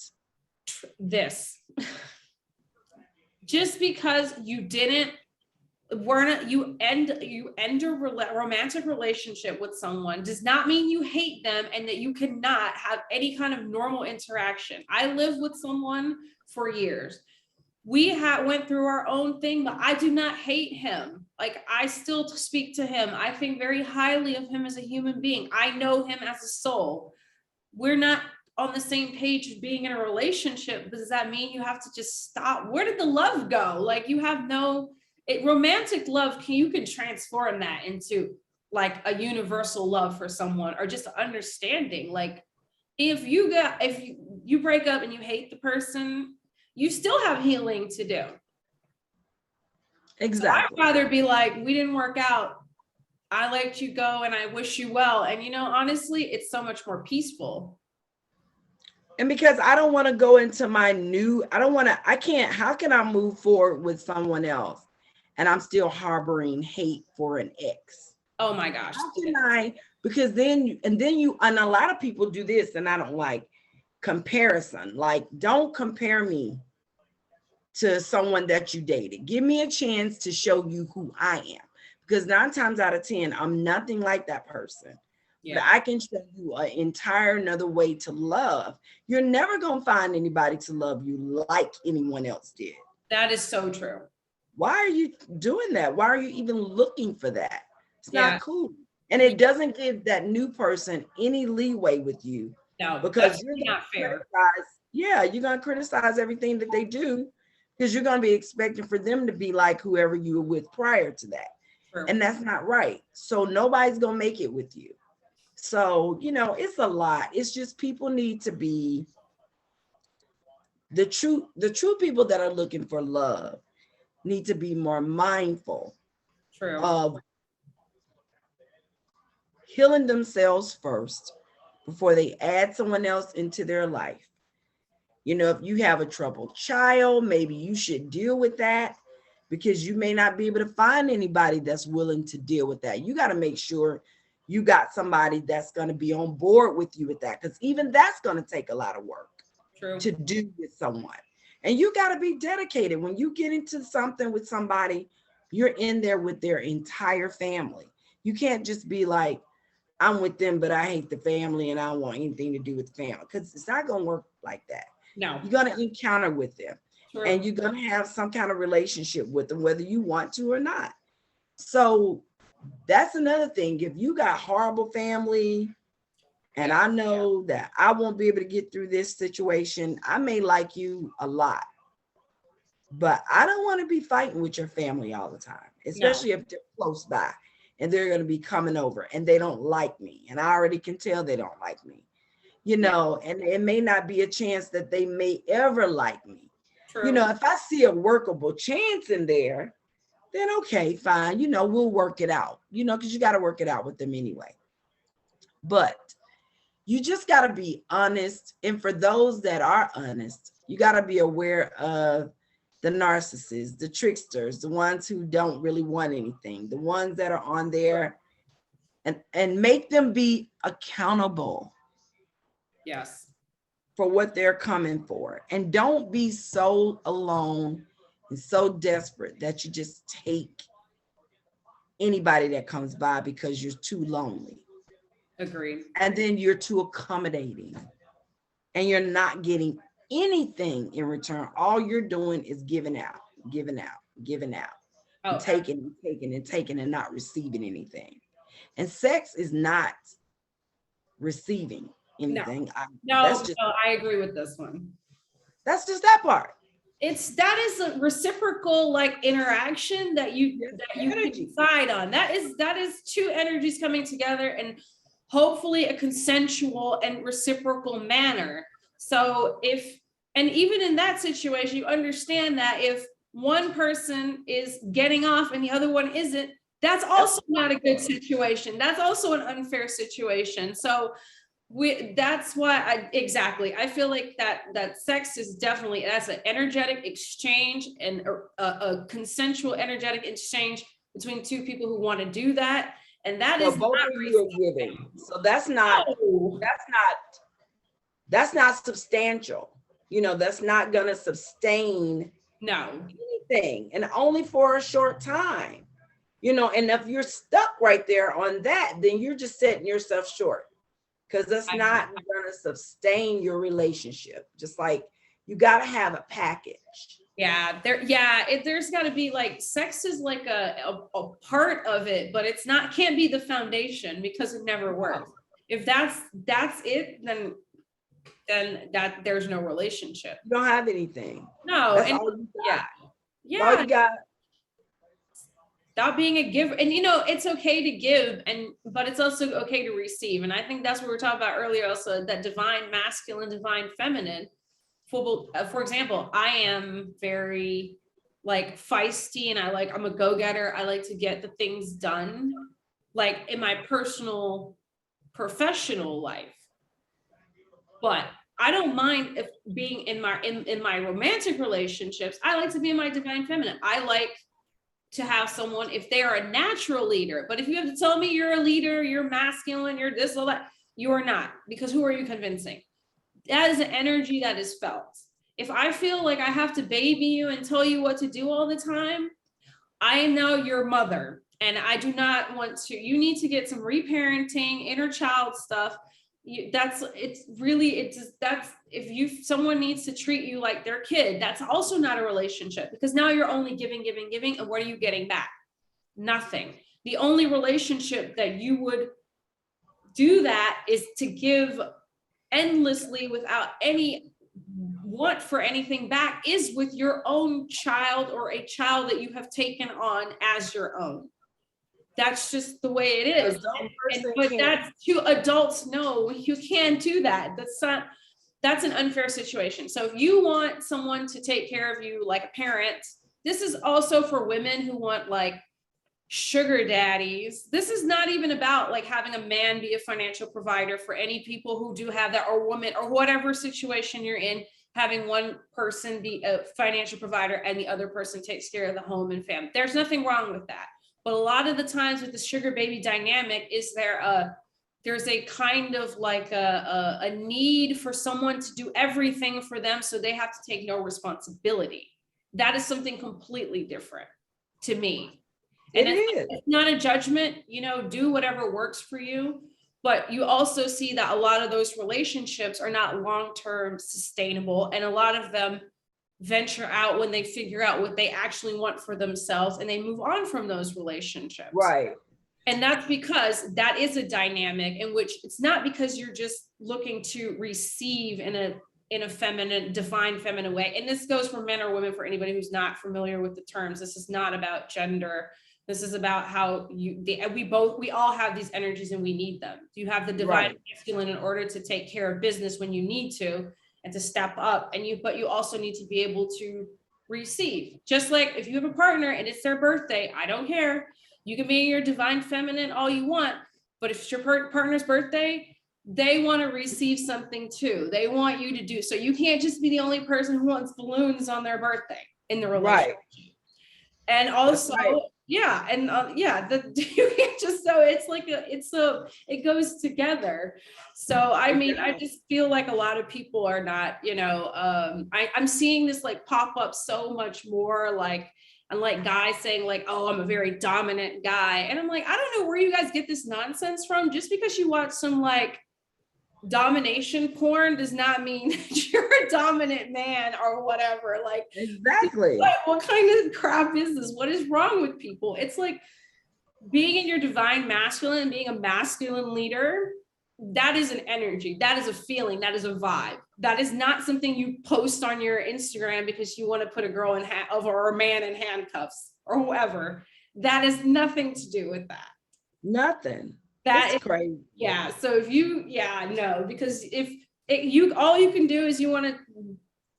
Just because you end a romantic relationship with someone does not mean you hate them and that you cannot have any kind of normal interaction. I lived with someone for years. We went through our own thing, but I do not hate him. Like, I still speak to him. I think very highly of him as a human being. I know him as a soul. We're not on the same page of being in a relationship. Does that mean you have to just stop? Where did the love go? Like, you have romantic love, you can transform that into like a universal love for someone, or just understanding. Like, if you break up and you hate the person, you still have healing to do. Exactly. So I'd rather be like, we didn't work out, I let you go and I wish you well. And honestly, it's so much more peaceful. And because I don't want to go into how can I move forward with someone else and I'm still harboring hate for an ex? Oh my gosh. How can I? Because then a lot of people do this, and I don't like comparison. Like, don't compare me to someone that you dated. Give me a chance to show you who I am. Because 9 times out of 10, I'm nothing like that person. Yeah. But I can show you an entire another way to love. You're never going to find anybody to love you like anyone else did. That is so true. Why are you doing that? Why are you even looking for that? It's not cool. And it doesn't give that new person any leeway with you. No, because you're not fair. You're going to criticize everything that they do, because you're going to be expecting for them to be like whoever you were with prior to that. True. And that's not right. So nobody's going to make it with you. So, it's a lot. It's just people need to be the true people that are looking for love need to be more mindful of healing themselves first before they add someone else into their life. If you have a troubled child, maybe you should deal with that, because you may not be able to find anybody that's willing to deal with that. You got to make sure you got somebody that's going to be on board with you with that, because even that's going to take a lot of work to do with someone. And you got to be dedicated. When you get into something with somebody, you're in there with their entire family. You can't just be like, I'm with them, but I hate the family and I don't want anything to do with the family, because it's not going to work like that. No. You're going to encounter with them. True. and you're going to have some kind of relationship with them, whether you want to or not. So that's another thing. If you got horrible family, and I know that I won't be able to get through this situation, I may like you a lot, but I don't want to be fighting with your family all the time, especially if they're close by and they're going to be coming over and they don't like me. And I already can tell they don't like me, you know, and it may not be a chance that they may ever like me. True. You know, if I see a workable chance in there, then okay, fine. You know, we'll work it out, you know, because you got to work it out with them anyway. But you just got to be honest. And for those that are honest, you got to be aware of the narcissists, the tricksters, the ones who don't really want anything, the ones that are on there, and make them be accountable. Yes. For what they're coming for. And don't be so alone and so desperate that you just take anybody that comes by because you're too lonely. Agreed. And then you're too accommodating and you're not getting anything in return. All you're doing is giving out, giving out, giving out, and taking and taking and taking and not receiving anything. And sex is not receiving anything. No, I agree with this one. That's just that part. That is a reciprocal like interaction that you decide on. That is two energies coming together and hopefully a consensual and reciprocal manner. So even in that situation, you understand that if one person is getting off and the other one isn't, that's also not a good situation. That's also an unfair situation. So that's why I feel like that sex is definitely, that's an energetic exchange and a consensual energetic exchange between two people who want to do that. And that is both of you are giving. So that's not substantial. You know, that's not going to sustain anything, and only for a short time. You know, and if you're stuck right there on that, then you're just setting yourself short, because that's not going to sustain your relationship. Just like you got to have a package. Yeah, there's got to be like, sex is like a part of it, but can't be the foundation, because it never works. If that's it, then that there's no relationship. You don't have anything. No, that's all you got. Yeah. All you got. Stop being a giver. And you know, it's okay to give, but it's also okay to receive. And I think that's what we were talking about earlier, also, that divine masculine, divine feminine. For example, I am very like feisty, and I'm a go-getter. I like to get the things done, like in my personal, professional life. But I don't mind if being in my romantic relationships, I like to be in my divine feminine. I like to have someone, if they are a natural leader, but if you have to tell me you're a leader, you're masculine, you're this, all that, you are not, because who are you convincing? That is an energy that is felt. If I feel like I have to baby you and tell you what to do all the time, I am now your mother, and I do not want to. You need to get some reparenting, inner child stuff. If someone needs to treat you like their kid, that's also not a relationship, because now you're only giving, and what are you getting back? Nothing. The only relationship that you would do that is to give endlessly without any want for anything back, is with your own child, or a child that you have taken on as your own. That's just the way it is. But that's two adults. No, you can't do that. That's an unfair situation. So if you want someone to take care of you like a parent, this is also for women who want like sugar daddies. This is not even about like having a man be a financial provider. For any people who do have that, or woman, or whatever situation you're in, having one person be a financial provider and the other person takes care of the home and family. There's nothing wrong with that. But a lot of the times with the sugar baby dynamic, there's a kind of like a need for someone to do everything for them, so they have to take no responsibility. That is something completely different to me. And it's not a judgment, you know, do whatever works for you. But you also see that a lot of those relationships are not long-term sustainable, and a lot of them venture out when they figure out what they actually want for themselves and they move on from those relationships. Right. And that's because that is a dynamic in which it's not because you're just looking to receive in a feminine, defined feminine way. And this goes for men or women, for anybody who's not familiar with the terms. This is not about gender. This is about how we all have these energies and we need them. You have the divine masculine in order to take care of business when you need to and to step up, but you also need to be able to receive. Just like if you have a partner and it's their birthday, I don't care. You can be your divine feminine all you want, but if it's your partner's birthday, they want to receive something too. They want you to do, so you can't just be the only person who wants balloons on their birthday in the relationship. Right. And also, yeah, and you can't just, so it's like it goes together. So I mean, I just feel like a lot of people are not, I'm seeing this like pop up so much more, like, and like guys saying like, oh, I'm a very dominant guy. And I'm like, I don't know where you guys get this nonsense from. Just because you watch some like domination porn does not mean that you're a dominant man or whatever. Like, exactly. What kind of crap is this? What is wrong with people? It's like being in your divine masculine and being a masculine leader. That is an energy. That is a feeling. That is a vibe. That is not something you post on your Instagram because you want to put a girl or a man in handcuffs or whoever. That has nothing to do with that. Nothing. That's crazy. Yeah. So because all you can do is you want to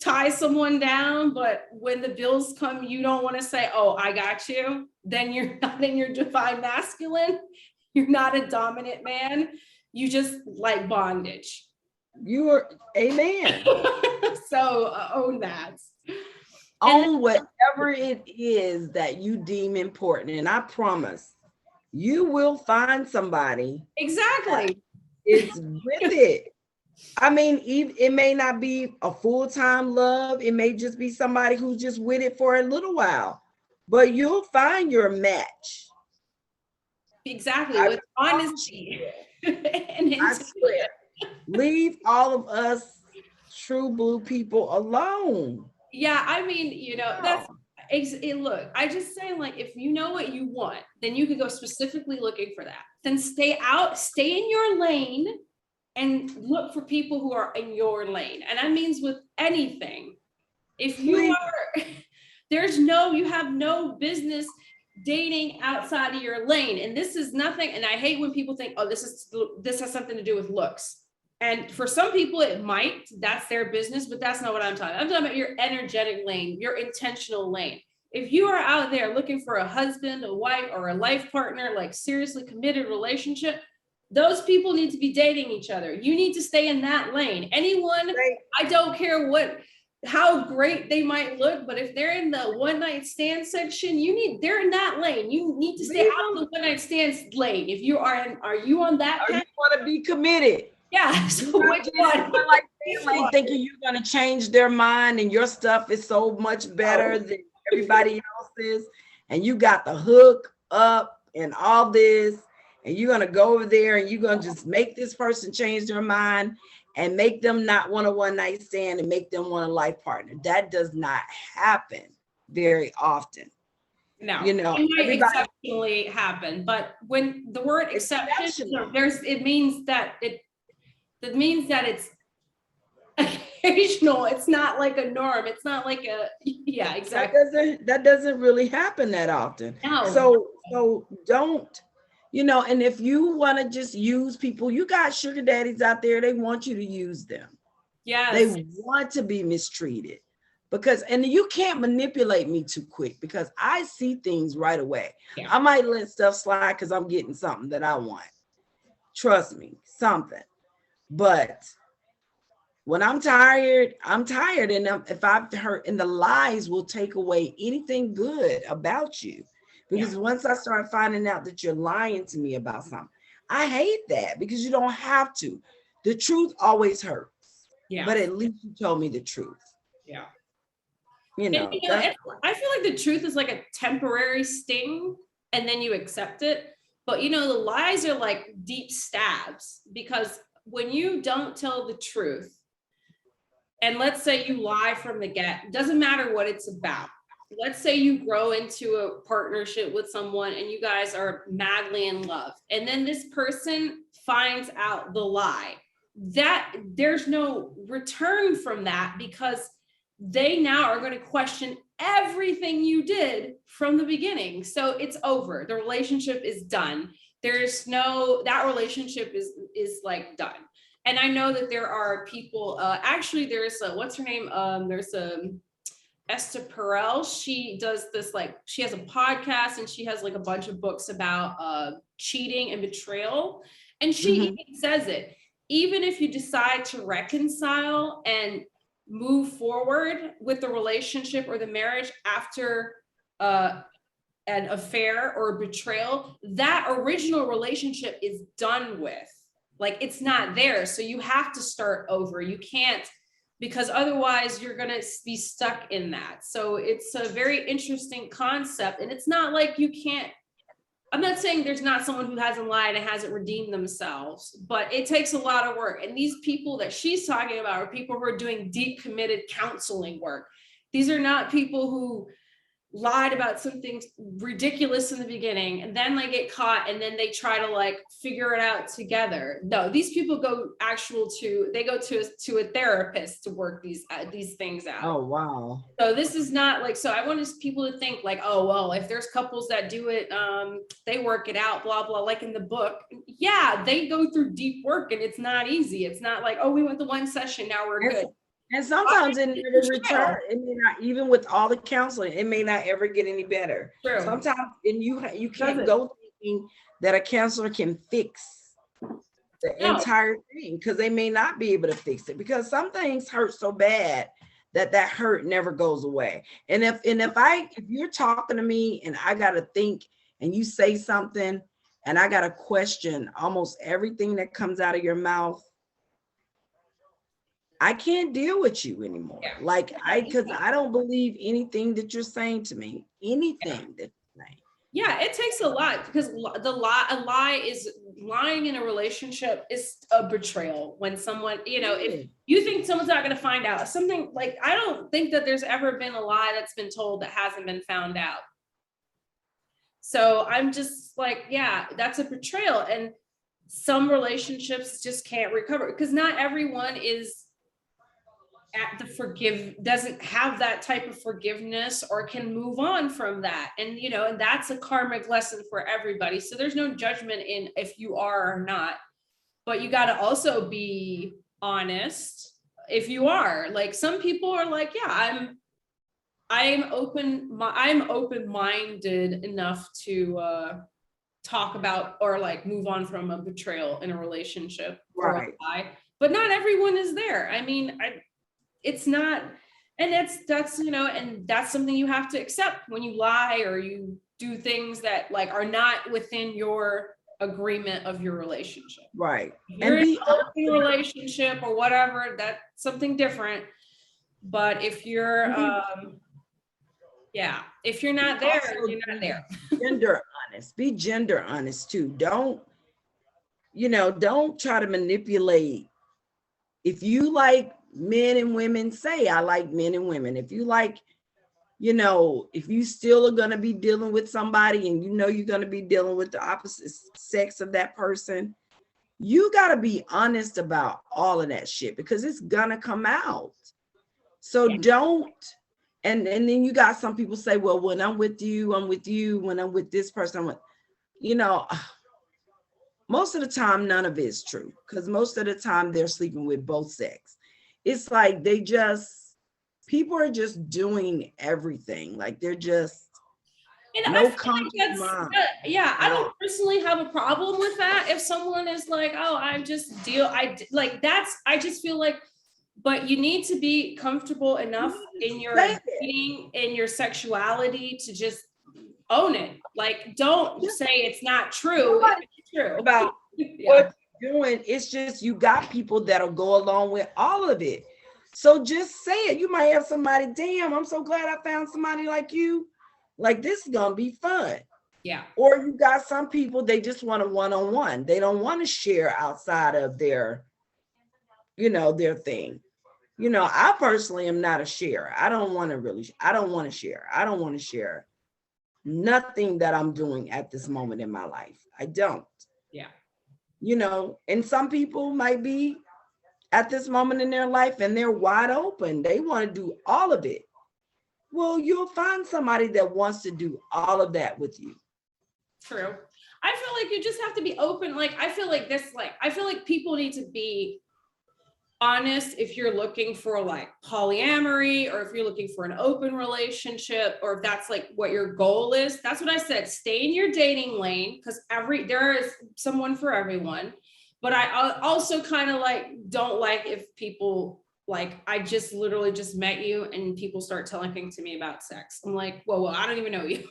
tie someone down, but when the bills come, you don't want to say, oh, I got you. Then you're not in your divine masculine. You're not a dominant man. You just like bondage. You are, amen. So own that. Own whatever it is that you deem important. And I promise you will find somebody. Exactly. It's with it. I mean, it may not be a full-time love. It may just be somebody who's just with it for a little while, but you'll find your match. Exactly. With honesty. And I swear, leave all of us true blue people alone. Yeah, I mean, look, I just say, like, if you know what you want, then you can go specifically looking for that. Then stay in your lane and look for people who are in your lane. And that means with anything. If you you have no business dating outside of your lane. And this is nothing. And I hate when people think, oh, this has something to do with looks. And for some people it might, that's their business, but that's not what I'm talking about. I'm talking about your energetic lane, your intentional lane. If you are out there looking for a husband, a wife, or a life partner, like seriously committed relationship, those people need to be dating each other. You need to stay in that lane. Anyone, I don't care how great they might look, but if they're in the one night stand section, they're in that lane. You need to stay out of the one night stand lane. If you are you on that path? You want to be committed. Yeah. So which one? Like thinking you're going to change their mind and your stuff is so much better than everybody else's, and you got the hook up and all this, and you're going to go over there and you're going to just make this person change their mind and make them not want a one night stand and make them want a life partner. That does not happen very often. No, it might exceptionally happen, but when the word exception, it means that it's occasional. It's not like a norm. It's not like exactly. That doesn't really happen that often. No. So don't. And if you want to just use people, you got sugar daddies out there, they want you to use them. Yes. They want to be mistreated and you can't manipulate me too quick because I see things right away. Yeah. I might let stuff slide because I'm getting something that I want. Trust me, something. But when I'm tired, and if I've hurt, and the lies will take away anything good about you. Because once I start finding out that you're lying to me about something, I hate that because you don't have to. The truth always hurts. Yeah. But at least you told me the truth. Yeah. I feel like the truth is like a temporary sting and then you accept it. But the lies are like deep stabs, because when you don't tell the truth and let's say you lie from the get, doesn't matter what it's about. Let's say you grow into a partnership with someone and you guys are madly in love, and then this person finds out the lie, that there's no return from that, because they now are going to question everything you did from the beginning. So it's over. The relationship is done. There's no, that relationship is like done. And I know that there are people, actually there's a, what's her name? There's a Esther Perel. She does this, like, she has a podcast and she has like a bunch of books about cheating and betrayal. And she even says it, even if you decide to reconcile and move forward with the relationship or the marriage after an affair or a betrayal, that original relationship is done with. Like, it's not there. So you have to start over. You can't, because otherwise you're going to be stuck in that. So it's a very interesting concept. And it's not like you can't, I'm not saying there's not someone who hasn't lied and hasn't redeemed themselves, but it takes a lot of work. And these people that she's talking about are people who are doing deep, committed counseling work. These are not people who lied about something ridiculous in the beginning and then they get caught and then they try to like figure it out together. No, these people go to a therapist to work these things out. Oh, wow. So this is not like, so I want people to think like, oh, well, if there's couples that do it, they work it out, blah, blah, like in the book. Yeah, they go through deep work and it's not easy. It's not like, oh, we went to one session, now we're good. And sometimes it never returns. It may not, even with all the counseling, it may not ever get any better. True. Sometimes, and you can't go thinking that a counselor can fix the entire thing, because they may not be able to fix it, because some things hurt so bad that hurt never goes away. And if you're talking to me and I gotta think and you say something and I gotta question almost everything that comes out of your mouth, I can't deal with you anymore. Yeah. Like because I don't believe anything that you're saying to me, anything that you're saying. Yeah, it takes a lot, because lying in a relationship is a betrayal. When someone, if you think someone's not going to find out something, like, I don't think that there's ever been a lie that's been told that hasn't been found out. So I'm just like, yeah, that's a betrayal. And some relationships just can't recover, because not everyone is doesn't have that type of forgiveness or can move on from that. And, and that's a karmic lesson for everybody. So there's no judgment in if you are or not, but you got to also be honest. If you are, like, some people are like, yeah, I'm open-minded enough to talk about or like move on from a betrayal in a relationship. Right. But not everyone is there. I mean, it's not, and that's and that's something you have to accept when you lie or you do things that like are not within your agreement of your relationship. Right. If you're in a relationship or whatever, that's something different. But if you're if you're not there, you're not there. Gender honest. Be gender honest too. Don't try to manipulate. If you like men and women, say I like men and women. If you like, if you still are going to be dealing with somebody and you're going to be dealing with the opposite sex of that person, you got to be honest about all of that shit, because it's going to come out. So don't, and then you got some people say, well, when I'm with you, I'm with you. When I'm with this person, I'm with, most of the time, none of it is true, because most of the time they're sleeping with both sex. It's like people are just doing everything. Like they're just no conscious mind. I don't personally have a problem with that. If someone is like, oh, I just feel like, but you need to be comfortable enough in your dating and your sexuality to just own it. Like, don't say it's not true. It's true. About what you're doing. It's just, you got people that'll go along with all of it. So just say it. You might have somebody, damn, I'm so glad I found somebody like you. Like, this is going to be fun. Yeah. Or you got some people, they just want a one-on-one. They don't want to share outside of their, their thing. You know, I personally am not a sharer. I don't want to share. I don't want to share nothing that I'm doing at this moment in my life. I don't. Yeah. You know, and some people might be at this moment in their life and they're wide open. They want to do all of it. Well, you'll find somebody that wants to do all of that with you. True. I feel like you just have to be open. Like, I feel like people need to be honest if you're looking for like polyamory, or if you're looking for an open relationship, or if that's like what your goal is. That's what I said. Stay in your dating lane, because there is someone for everyone. But I also kind of like don't like if people like, I just literally just met you and people start telling to me about sex. I'm like, whoa, I don't even know you.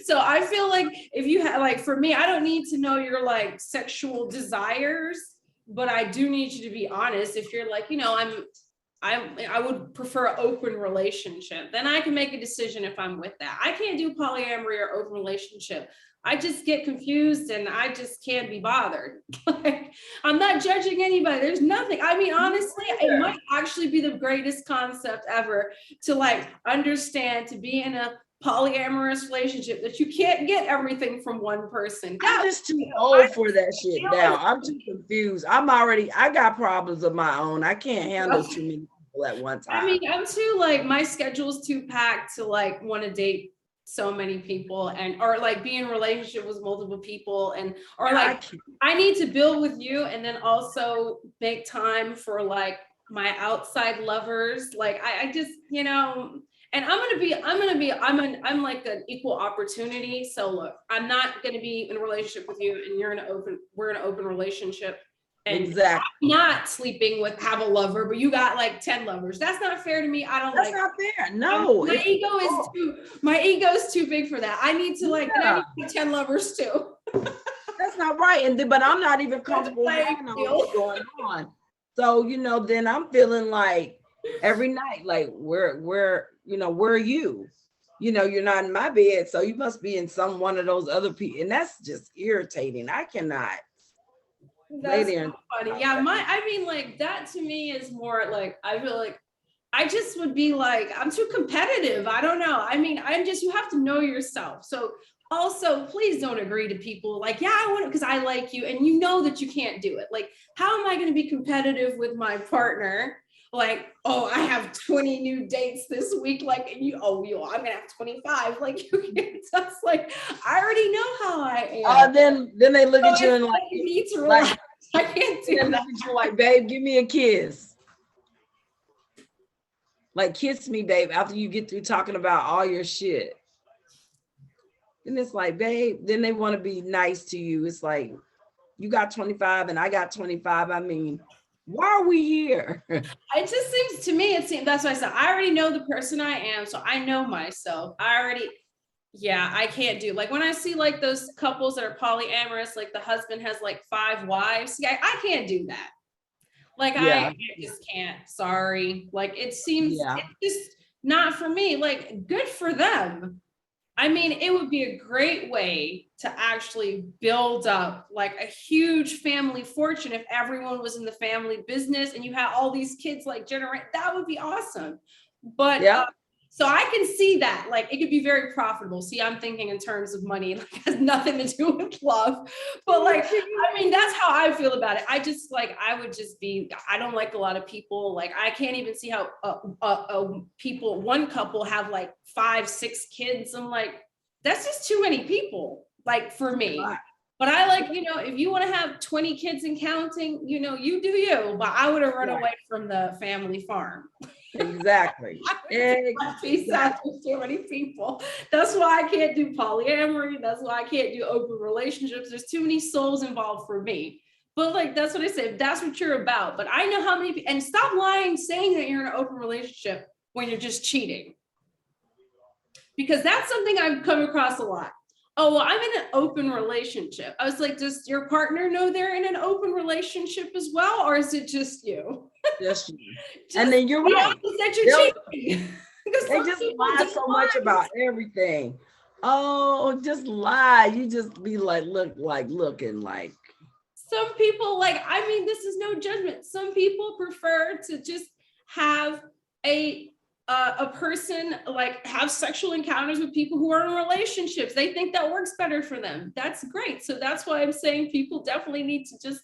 So I feel like if you have, like, for me, I don't need to know your like sexual desires, but I do need you to be honest. If you're like, you know, I would prefer an open relationship, then I can make a decision if I'm with that. I can't do polyamory or open relationship. I just get confused and I just can't be bothered. Like, I'm not judging anybody. There's nothing. I mean, honestly, it might actually be the greatest concept ever to like understand, to be in a polyamorous relationship, that you can't get everything from one person. I'm just too old for that shit now. I'm too confused. I got problems of my own. I can't handle too many people at one time. I mean, I'm too like, my schedule's too packed to like want to date so many people, and or like be in relationship with multiple people, and or like I need to build with you and then also make time for like my outside lovers. Like I just, you know, and I'm like an equal opportunity. So look, I'm not going to be in a relationship with you and we're in an open relationship. And exactly. I'm not sleeping with, have a lover, but you got like 10 lovers. That's not fair to me. I don't That's like. not fair. No. My ego is too big for that. I need to like, I need 10 lovers too. That's not right. But I'm not even comfortable having all this going on. So, you know, then I'm feeling like every night, like where, you know, where are you? You know, you're not in my bed, so you must be in some one of those other people. And that's just irritating. I cannot. That's so funny. Yeah, I mean, like that to me is more like, I feel like I just would be like, I'm too competitive. I don't know. I mean, you have to know yourself. So also, please don't agree to people like, yeah, I want it because I like you, and you know that you can't do it. Like, how am I going to be competitive with my partner? Like, oh, I have 20 new dates this week. Like, I'm gonna have 25. Like, you can't just like, I already know how I am. Then they look at you and like, you need to relax. Like, I can't do that. Look at you like, babe, give me a kiss. Like, kiss me, babe, after you get through talking about all your shit. And it's like, babe, then they want to be nice to you. It's like, you got 25 and I got 25. I mean, why are we here? It just seems to me, that's why I said, I already know the person I am. So I know myself. I can't do, like when I see like those couples that are polyamorous, like the husband has like 5 wives. Yeah, I can't do that. Like, I just can't, sorry. Like, it seems it's just not for me. Like, good for them. I mean, it would be a great way to actually build up like a huge family fortune if everyone was in the family business and you had all these kids like generate. That would be awesome. But so I can see that like it could be very profitable. See, I'm thinking in terms of money, like it has nothing to do with love. But like, I mean, that's how I feel about it. I just like, I don't like a lot of people. Like, I can't even see how one couple have like 5-6 kids. I'm like, that's just too many people, like for me. But I like, you know, if you want to have 20 kids and counting, you know, you do you, but I would have run away from the family farm. Exactly. Too many people. That's why I can't do polyamory. That's why I can't do open relationships. There's too many souls involved for me. But like, that's what I said. That's what you're about. But I know how many people, and stop lying, saying that you're in an open relationship when you're just cheating. Because that's something I've come across a lot. Oh, well, I'm in an open relationship. I was like, does your partner know they're in an open relationship as well? Or is it just you? Just you. And then you're right. That you're cheating. They just lie so much about everything. Oh, just lie. You just be like, looking like. Some people like, I mean, this is no judgment. Some people prefer to just have a person like have sexual encounters with people who are in relationships. They think that works better for them. That's great. So that's why I'm saying people definitely need to just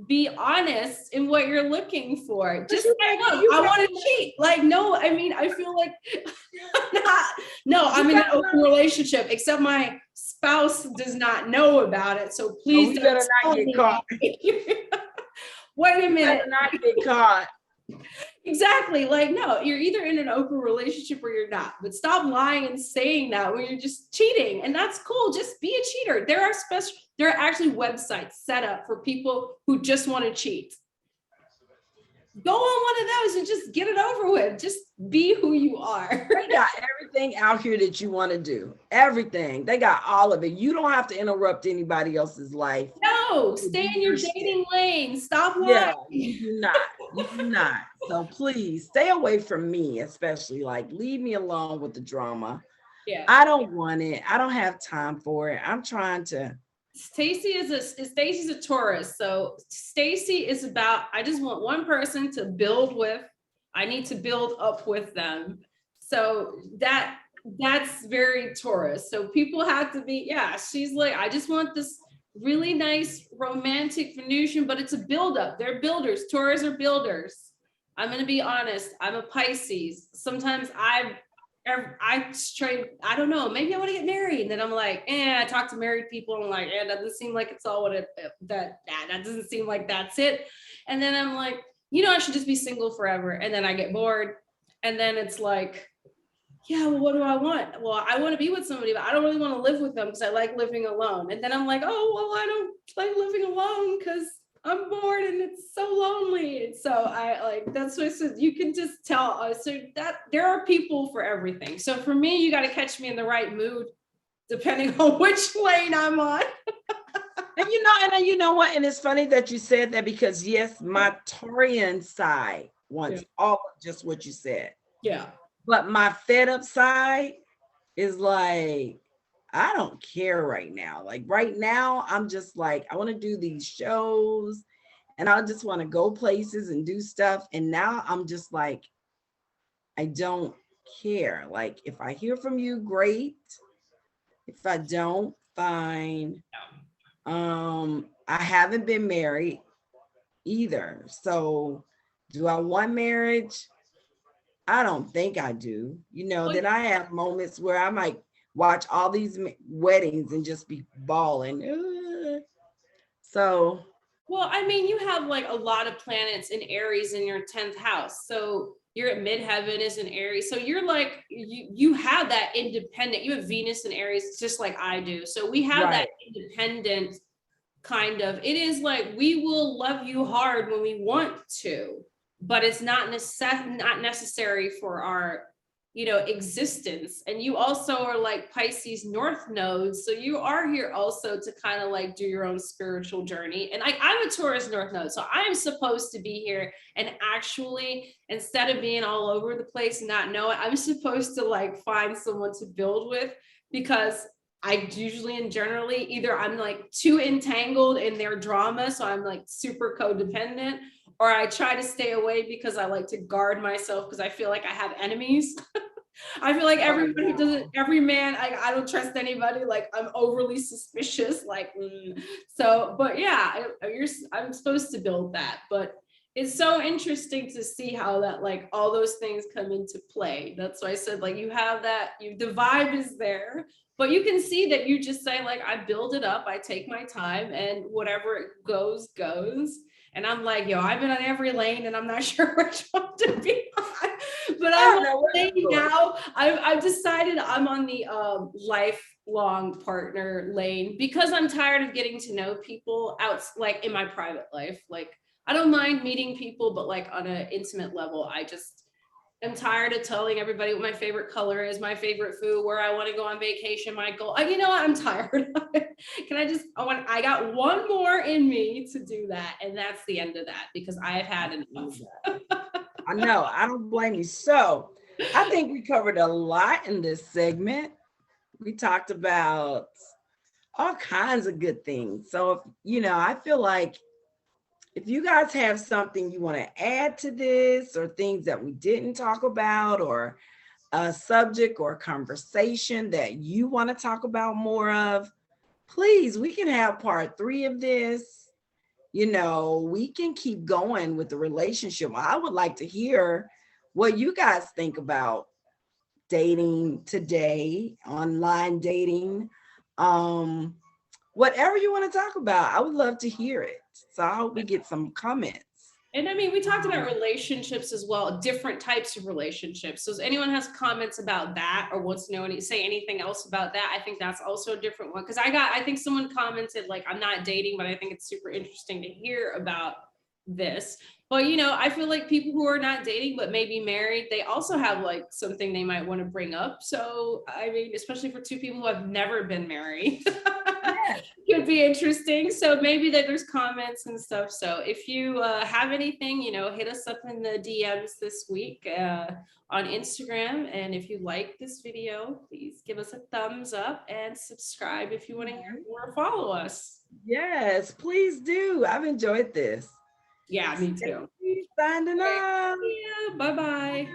be honest in what you're looking for. Just say, look, I want to cheat. Like, no, I mean, I feel like I'm in an open relationship, except my spouse does not know about it. So please don't not get caught. Wait a minute. Not get caught. Exactly. Like, no, you're either in an open relationship or you're not. But stop lying and saying that when you're just cheating. And that's cool. Just be a cheater. There are actually websites set up for people who just want to cheat. Go on one of those and just get it over with. Just be who you are. They got everything out here that you want to do. Everything. They got all of it. You don't have to interrupt anybody else's life. No, stay in your dating lane. Stop lying. Yeah, you do not. You do not. So please stay away from me, especially. Like, leave me alone with the drama. Yeah. I don't want it. I don't have time for it. I'm trying to. Stacy's a Taurus. So Stacy is about, I just want one person to build with. I need to build up with them. So that's very Taurus. So people have to be, she's like, I just want this really nice romantic Venusian, but it's a buildup. They're builders. Taurus are builders. I'm going to be honest. I'm a Pisces. Sometimes I don't know, maybe I want to get married. And then I'm like, I talk to married people. And I'm like, that doesn't seem like it's all what that doesn't seem like that's it. And then I'm like, I should just be single forever. And then I get bored. And then it's like, well, what do I want? Well, I want to be with somebody, but I don't really want to live with them because I like living alone. And then I'm like, I don't like living alone because I'm bored and it's so lonely. And so that's what I said. You can just tell. So that there are people for everything. So for me, you got to catch me in the right mood, depending on which lane I'm on. And you know what? And it's funny that you said that because yes, my Taurian side wants all of just what you said. Yeah. But my fed up side is like, I don't care right now. Like right now, I'm just like, I want to do these shows and I just want to go places and do stuff. And now I'm just like, I don't care. Like if I hear from you, great. If I don't, fine. I haven't been married either. So do I want marriage? I don't think I do. Then I have moments where I might watch all these weddings and just be bawling. So. Well, I mean, you have like a lot of planets in Aries in your 10th house. So you're at midheaven is in Aries. So you're like, you have that independent, you have Venus in Aries, just like I do. So we have that independent kind of, it is like, we will love you hard when we want to, but it's not necessary for our, existence. And you also are like Pisces North nodes. So you are here also to kind of like do your own spiritual journey. And I'm a Taurus North node. So I'm supposed to be here and actually, instead of being all over the place and not know it, I'm supposed to like find someone to build with, because I usually and generally either I'm like too entangled in their drama. So I'm like super codependent, or I try to stay away because I like to guard myself because I feel like I have enemies. I feel like every man, I don't trust anybody. Like I'm overly suspicious. So, but yeah, I'm supposed to build that, but it's so interesting to see how that, like all those things come into play. That's why I said, like, you have that, the vibe is there, but you can see that you just say like, I build it up, I take my time, and whatever it goes. And I'm like, I've been on every lane and I'm not sure which one to be on. But I'm saying now, I've decided I'm on the lifelong partner lane because I'm tired of getting to know people out, like in my private life. Like, I don't mind meeting people, but like on an intimate level, I'm tired of telling everybody what my favorite color is, my favorite food, where I want to go on vacation, my goal. I'm tired of it. I got one more in me to do that. And that's the end of that because I've had enough. I know, I don't blame you. So I think we covered a lot in this segment. We talked about all kinds of good things. So, I feel like if you guys have something you want to add to this, or things that we didn't talk about, or a subject or conversation that you want to talk about more of, please, we can have part 3 of this. You know, we can keep going with the relationship. I would like to hear what you guys think about dating today, online dating, whatever you want to talk about. I would love to hear it. So I hope we get some comments. And I mean, we talked about relationships as well, different types of relationships. So if anyone has comments about that or wants to know say anything else about that, I think that's also a different one. Because I think someone commented like, I'm not dating, but I think it's super interesting to hear about this. But you know, I feel like people who are not dating but maybe married, they also have like something they might want to bring up. So I mean, especially for two people who have never been married. Could be interesting. So maybe that there's comments and stuff. So if you have anything, you know, hit us up in the DMs this week on Instagram. And if you like this video, please give us a thumbs up and subscribe if you want to hear more, follow us. Yes, please do. I've enjoyed this. Yeah, me too. Signing off. Yeah, bye-bye.